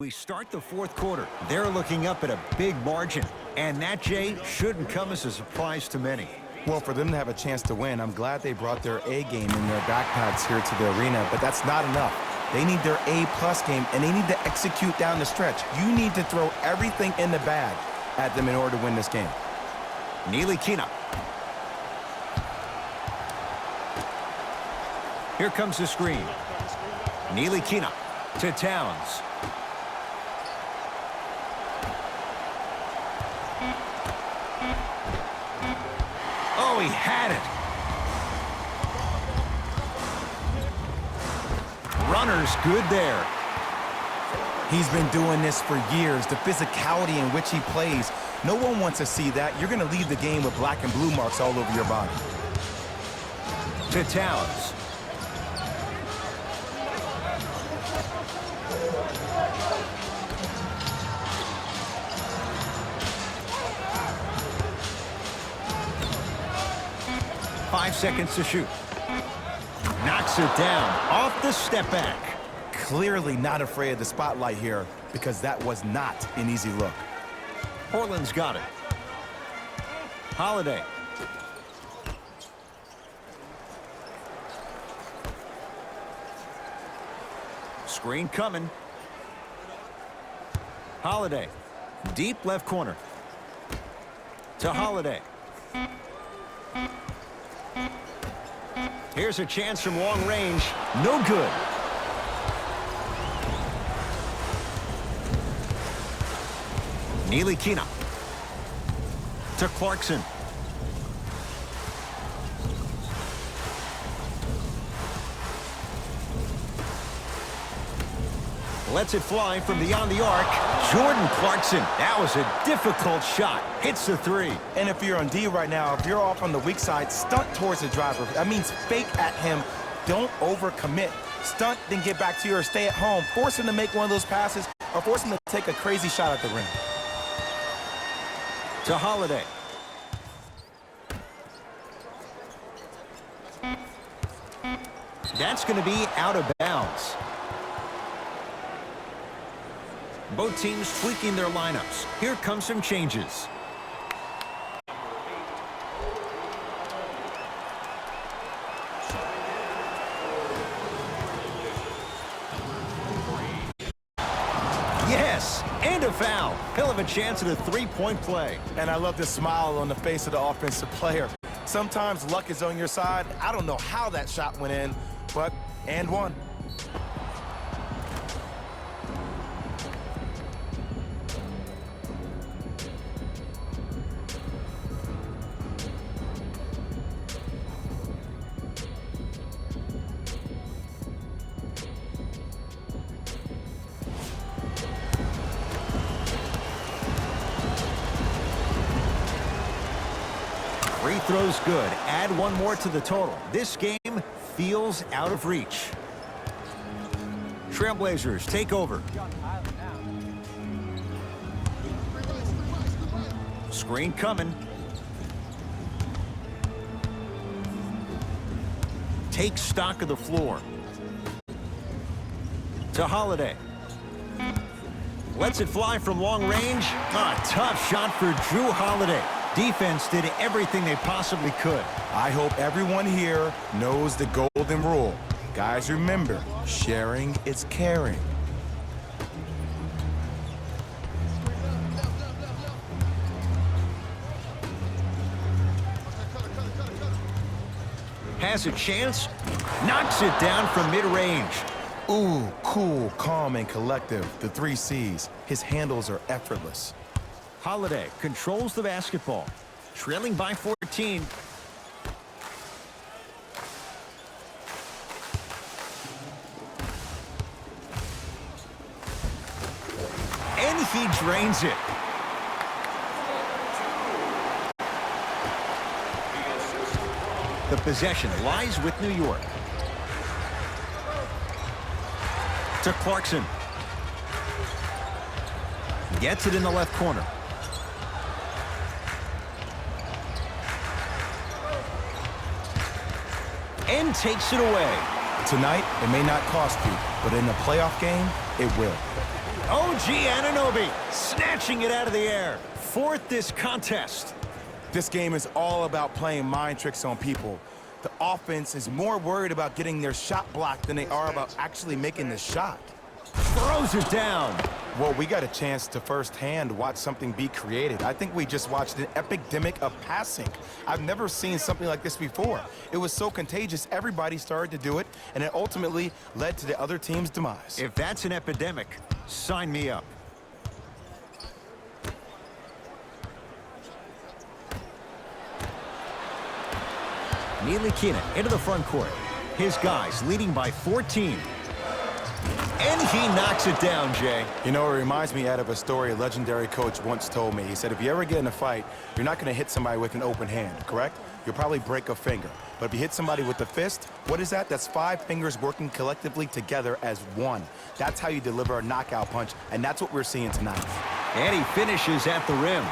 We start the fourth quarter. They're looking up at a big margin. And that, Jay, shouldn't come as a surprise to many. Well, for them to have a chance to win, I'm glad they brought their A game in their backpacks here to the arena, but that's not enough. They need their A-plus game, and they need to execute down the stretch. You need to throw everything in the bag at them in order to win this game. Ntilikina. Here comes the screen. Ntilikina to Towns. Oh, he had it. Runner's good there. He's been doing this for years. The physicality in which he plays, no one wants to see that. You're going to leave the game with black and blue marks all over your body. To Towns. Five seconds to shoot. Knocks it down off the step back. Clearly not afraid of the spotlight here because that was not an easy look. Portland's got it. Holiday. Screen coming. Holiday. Deep left corner. To Holiday. Here's a chance from long range. No good. Ntilikina. To Clarkson. Lets it fly from beyond the arc. Jordan Clarkson. That was a difficult shot. Hits the three. And if you're on D right now, if you're off on the weak side, stunt towards the driver. That means fake at him. Don't overcommit. Stunt, then get back to you or stay at home. Force him to make one of those passes or force him to take a crazy shot at the rim. To Holiday. That's going to be out of bounds. Both teams tweaking their lineups. Here comes some changes. Yes, and a foul. He'll have a chance at a three-point play. And I love the smile on the face of the offensive player. Sometimes luck is on your side. I don't know how that shot went in, but and one. Free throw's good. Add one more to the total. This game feels out of reach. Trailblazers take over. Screen coming. Take stock of the floor. To Holiday. Lets it fly from long range. A tough shot for Jrue Holiday. Defense did everything they possibly could. I hope everyone here knows the golden rule. Guys, remember, sharing is caring. Has a chance. Knocks it down from mid-range. Ooh, cool, calm, and collective. The 3 C's. His handles are effortless. Holiday controls the basketball. Trailing by 14. And he drains it. The possession lies with New York. To Clarkson. Gets it in the left corner. And takes it away. Tonight, it may not cost you, but in a playoff game, it will. OG Anunoby snatching it out of the air. Fourth this contest. This game is all about playing mind tricks on people. The offense is more worried about getting their shot blocked than they are about actually making the shot. Throws it down. Well, we got a chance to firsthand watch something be created. I think we just watched an epidemic of passing. I've never seen something like this before. It was so contagious, everybody started to do it, and it ultimately led to the other team's demise. If that's an epidemic, sign me up. Ntilikina into the front court. His guys leading by 14. And he knocks it down, Jay. You know, it reminds me, Ed, of a story a legendary coach once told me. He said, if you ever get in a fight, you're not going to hit somebody with an open hand, correct? You'll probably break a finger. But if you hit somebody with a fist, what is that? That's 5 fingers working collectively together as one. That's how you deliver a knockout punch, and that's what we're seeing tonight. And he finishes at the rim.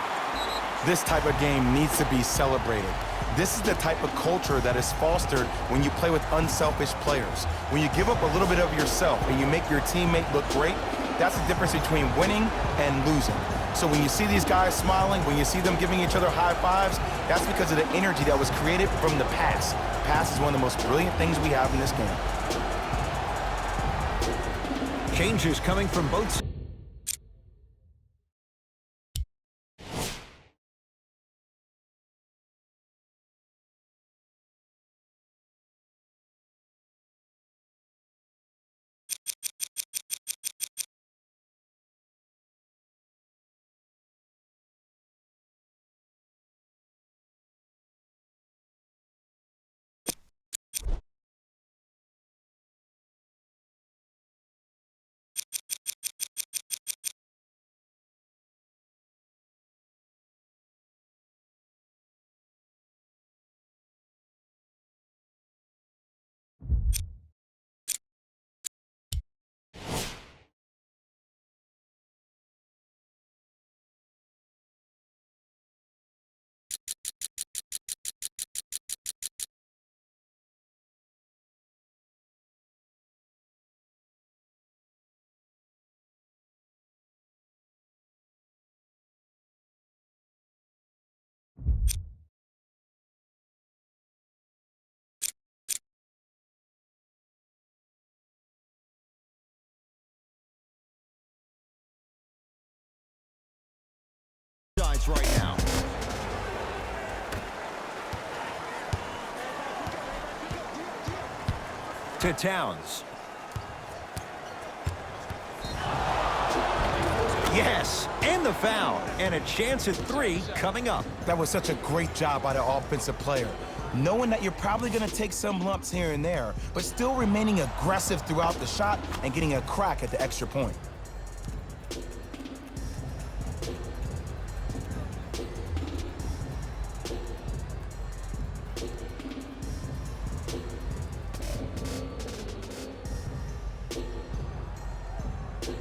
This type of game needs to be celebrated. This is the type of culture that is fostered when you play with unselfish players. When you give up a little bit of yourself and you make your teammate look great, that's the difference between winning and losing. So when you see these guys smiling, when you see them giving each other high fives, that's because of the energy that was created from the pass. Pass is one of the most brilliant things we have in this game. Changes coming from both sides. Right now. To Towns. Yes, and the foul, and a chance at 3 coming up. That was such a great job by the offensive player. Knowing that you're probably going to take some lumps here and there, but still remaining aggressive throughout the shot and getting a crack at the extra point.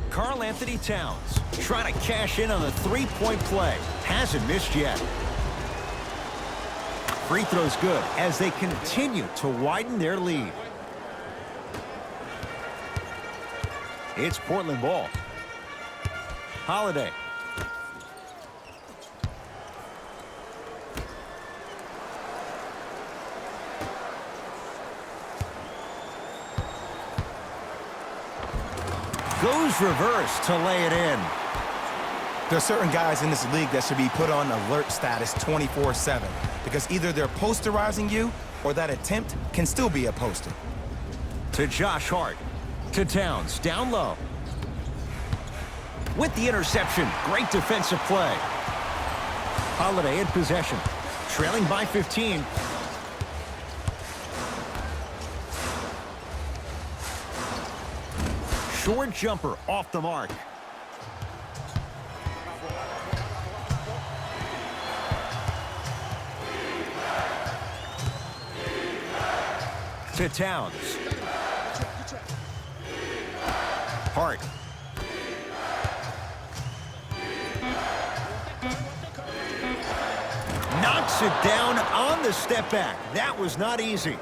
Karl-Anthony Towns trying to cash in on the three-point play. Hasn't missed yet. Free throw's good as they continue to widen their lead. It's Portland ball. Holiday. Goes reverse to lay it in. There are certain guys in this league that should be put on alert status 24/7 because either they're posterizing you or that attempt can still be a poster. To Josh Hart. To Towns, down low. With the interception, great defensive play. Holiday in possession, trailing by 15. Short jumper off the mark. To Towns. Hart. Knocks it down on the step back. That was not easy.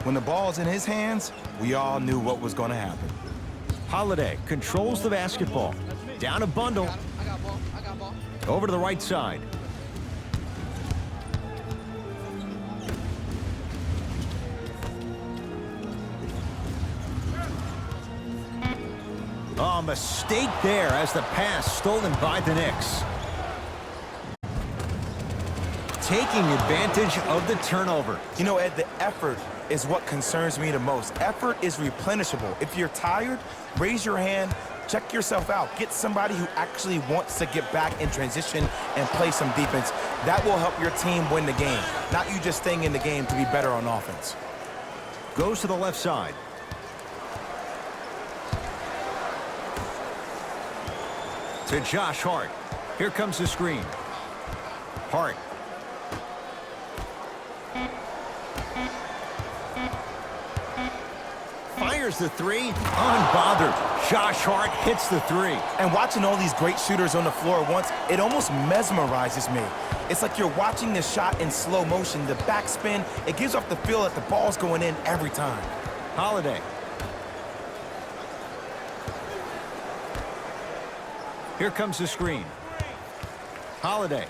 When the ball's in his hands, we all knew what was going to happen. Holiday controls the basketball. Down a bundle. Over to the right side. Oh, mistake there as the pass stolen by the Knicks. Taking advantage of the turnover. You know, Ed, the effort is what concerns me the most. Effort is replenishable. If you're tired, raise your hand, check yourself out. Get somebody who actually wants to get back in transition and play some defense. That will help your team win the game, not you just staying in the game to be better on offense. Goes to the left side. To Josh Hart. Here comes the screen. Hart. Fires the three. Unbothered. Josh Hart hits the three. And watching all these great shooters on the floor at once, it almost mesmerizes me. It's like you're watching the shot in slow motion. The backspin, it gives off the feel that the ball's going in every time. Holiday. Here comes the screen. Holiday.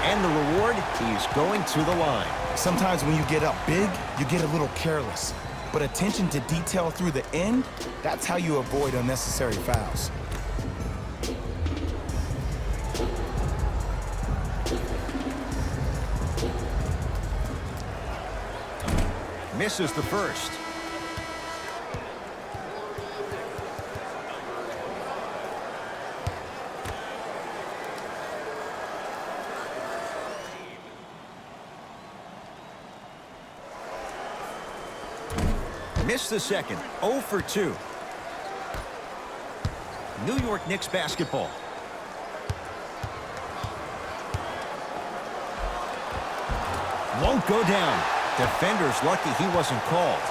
And the reward, he's going to the line. Sometimes when you get up big, you get a little careless. But attention to detail through the end, that's how you avoid unnecessary fouls. Misses the first. Missed the second. 0 for 2. New York Knicks basketball. Won't go down. Defender's lucky he wasn't called.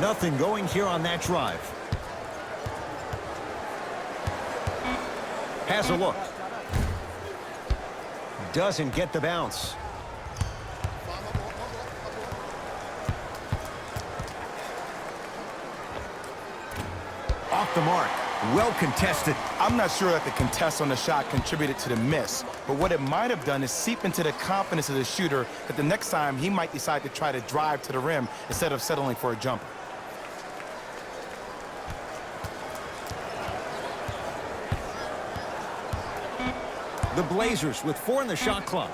Nothing going here on that drive. Has a look. Doesn't get the bounce. Off the mark. Well contested. I'm not sure that the contest on the shot contributed to the miss, but what it might have done is seep into the confidence of the shooter that the next time he might decide to try to drive to the rim instead of settling for a jumper. The Blazers with 4 in the shot clock.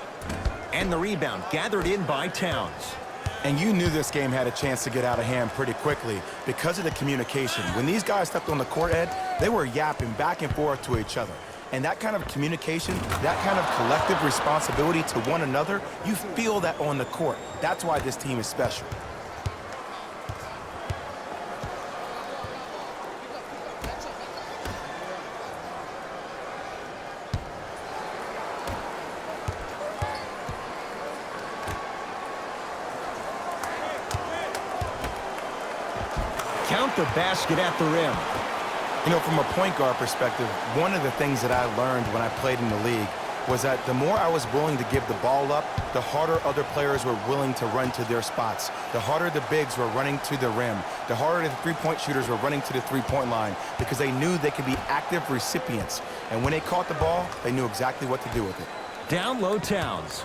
And the rebound gathered in by Towns. And you knew this game had a chance to get out of hand pretty quickly because of the communication. When these guys stepped on the court, Ed, they were yapping back and forth to each other. And that kind of communication, that kind of collective responsibility to one another, you feel that on the court. That's why this team is special. Count the basket at the rim. You know, from a point guard perspective, one of the things that I learned when I played in the league was that the more I was willing to give the ball up, the harder other players were willing to run to their spots. The harder the bigs were running to the rim. The harder the three-point shooters were running to the three-point line because they knew they could be active recipients. And when they caught the ball, they knew exactly what to do with it. Down low, Towns.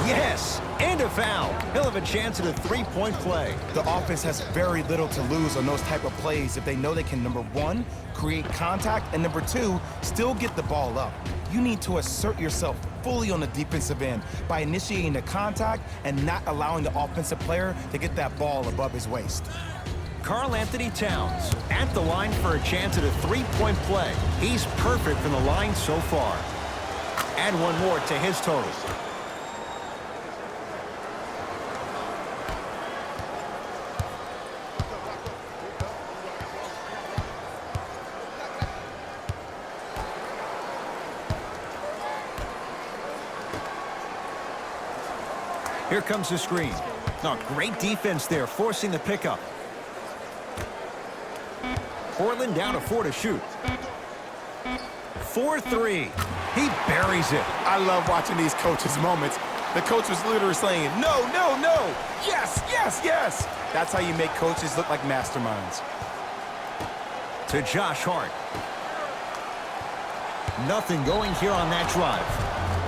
Yes, and a foul. He'll have a chance at a three-point play. The offense has very little to lose on those type of plays if they know they can, number one, create contact, and number two, still get the ball up. You need to assert yourself fully on the defensive end by initiating the contact and not allowing the offensive player to get that ball above his waist. Karl-Anthony Towns at the line for a chance at a three-point play. He's perfect from the line so far. Add one more to his total. Here comes the screen. Oh, great defense there, forcing the pickup. Portland down to 4 to shoot. 4-3. He buries it. I love watching these coaches' moments. The coach was literally saying, no, no, no. Yes, yes, yes. That's how you make coaches look like masterminds. To Josh Hart. Nothing going here on that drive.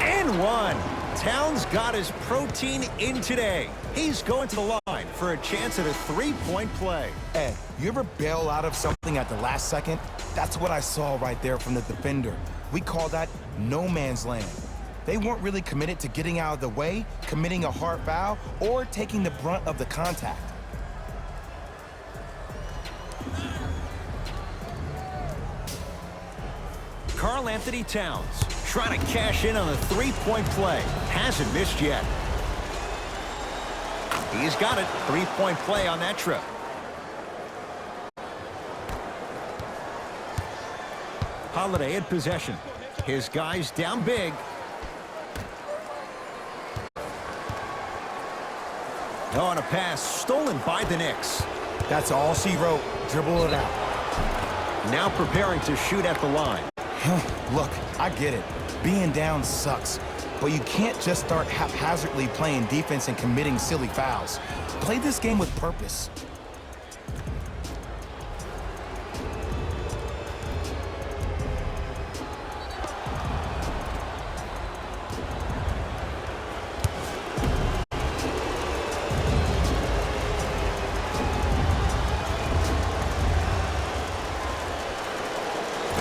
And one. Towns got his protein in today. He's going to the line for a chance at a three-point play. Ed, you ever bail out of something at the last second? That's what I saw right there from the defender. We call that no man's land. They weren't really committed to getting out of the way, committing a hard foul, or taking the brunt of the contact. Karl Anthony Towns trying to cash in on a three-point play. Hasn't missed yet. He's got it. Three-point play on that trip. Holiday in possession. His guys down big. On a pass stolen by the Knicks. That's all she wrote. Dribble it out. Now preparing to shoot at the line. Look, I get it. Being down sucks. But you can't just start haphazardly playing defense and committing silly fouls. Play this game with purpose.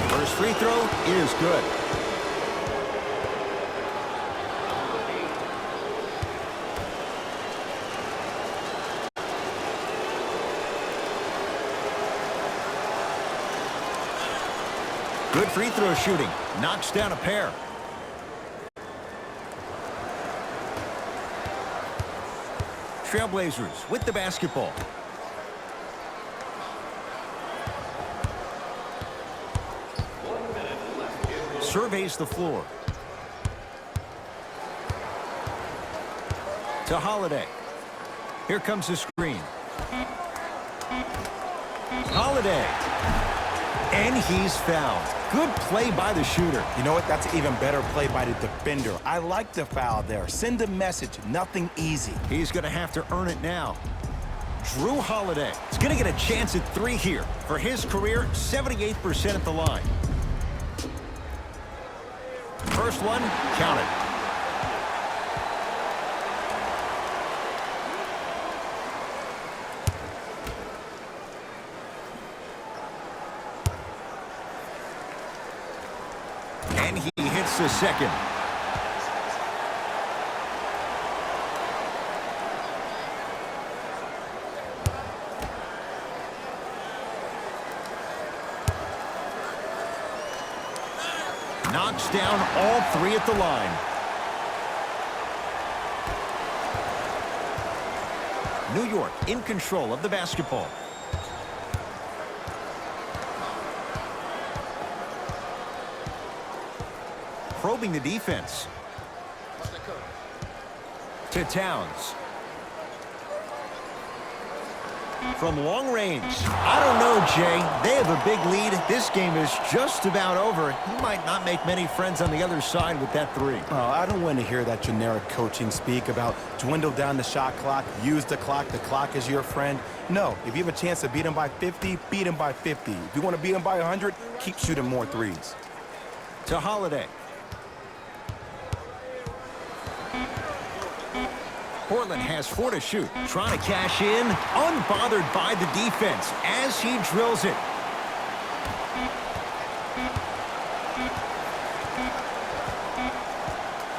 First free throw is good. Good free throw shooting. Knocks down a pair. Trailblazers with the basketball. Surveys the floor. To Holiday. Here comes the screen. Holiday. And he's fouled. Good play by the shooter. You know what? That's an even better play by the defender. I like the foul there. Send a message. Nothing easy. He's going to have to earn it now. Drew Holiday is going to get a chance at three here. For his career, 78% at the line. First one, count it. And he hits the second. Knocks down all three at the line. New York in control of the basketball. Probing the defense. To Towns. From long range. I don't know, Jay. They have a big lead. This game is just about over. He might not make many friends on the other side with that three. Oh, I don't want to hear that generic coaching speak about dwindle down the shot clock, use the clock is your friend. No, if you have a chance to beat him by 50, beat him by 50. If you want to beat him by 100, keep shooting more threes. To Holiday. Portland has 4 to shoot. Trying to cash in. Unbothered by the defense as he drills it.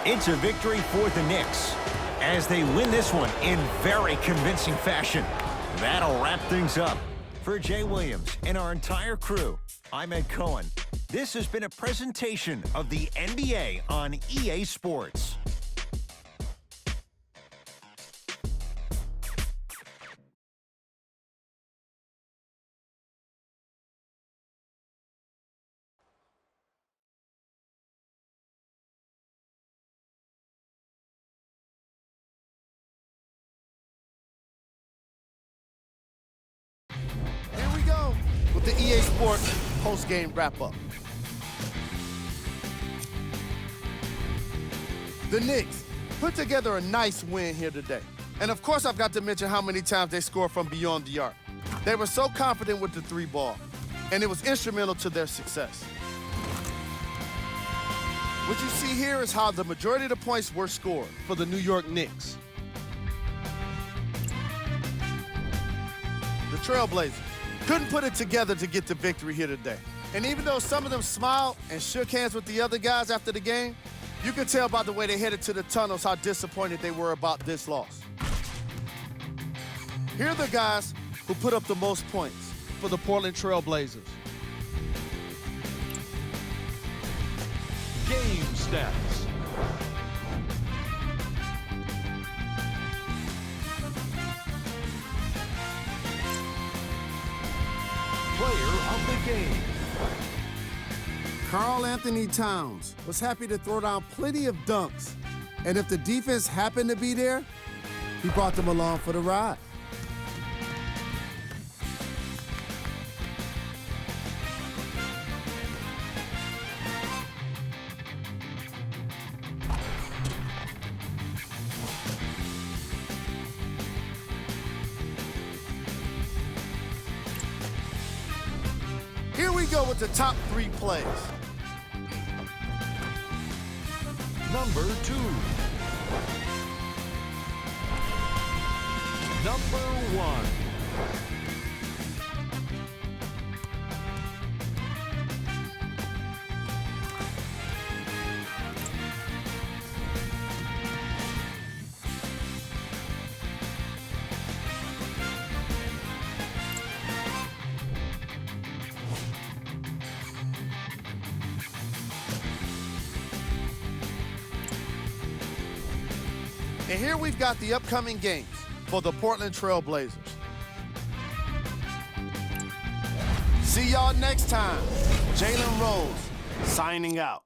It's a victory for the Knicks as they win this one in very convincing fashion. That'll wrap things up. For Jay Williams and our entire crew, I'm Ed Cohen. This has been a presentation of the NBA on EA Sports. Here we go. with the EA Sports post-game wrap-up. The Knicks put together a nice win here today. And of course, I've got to mention how many times they scored from beyond the arc. They were so confident with the three ball, and it was instrumental to their success. What you see here is how the majority of the points were scored for the New York Knicks. The Trailblazers couldn't put it together to get the victory here today. And even though some of them smiled and shook hands with the other guys after the game, you could tell by the way they headed to the tunnels how disappointed they were about this loss. Here are the guys who put up the most points for the Portland Trailblazers. Game stats. Player of the game. Karl Anthony Towns was happy to throw down plenty of dunks. And if the defense happened to be there, he brought them along for the ride. Here we go with the top 3 plays. Number 2. Number 1. And here we've got the upcoming games for the Portland Trailblazers. See y'all next time. Jalen Rose signing out.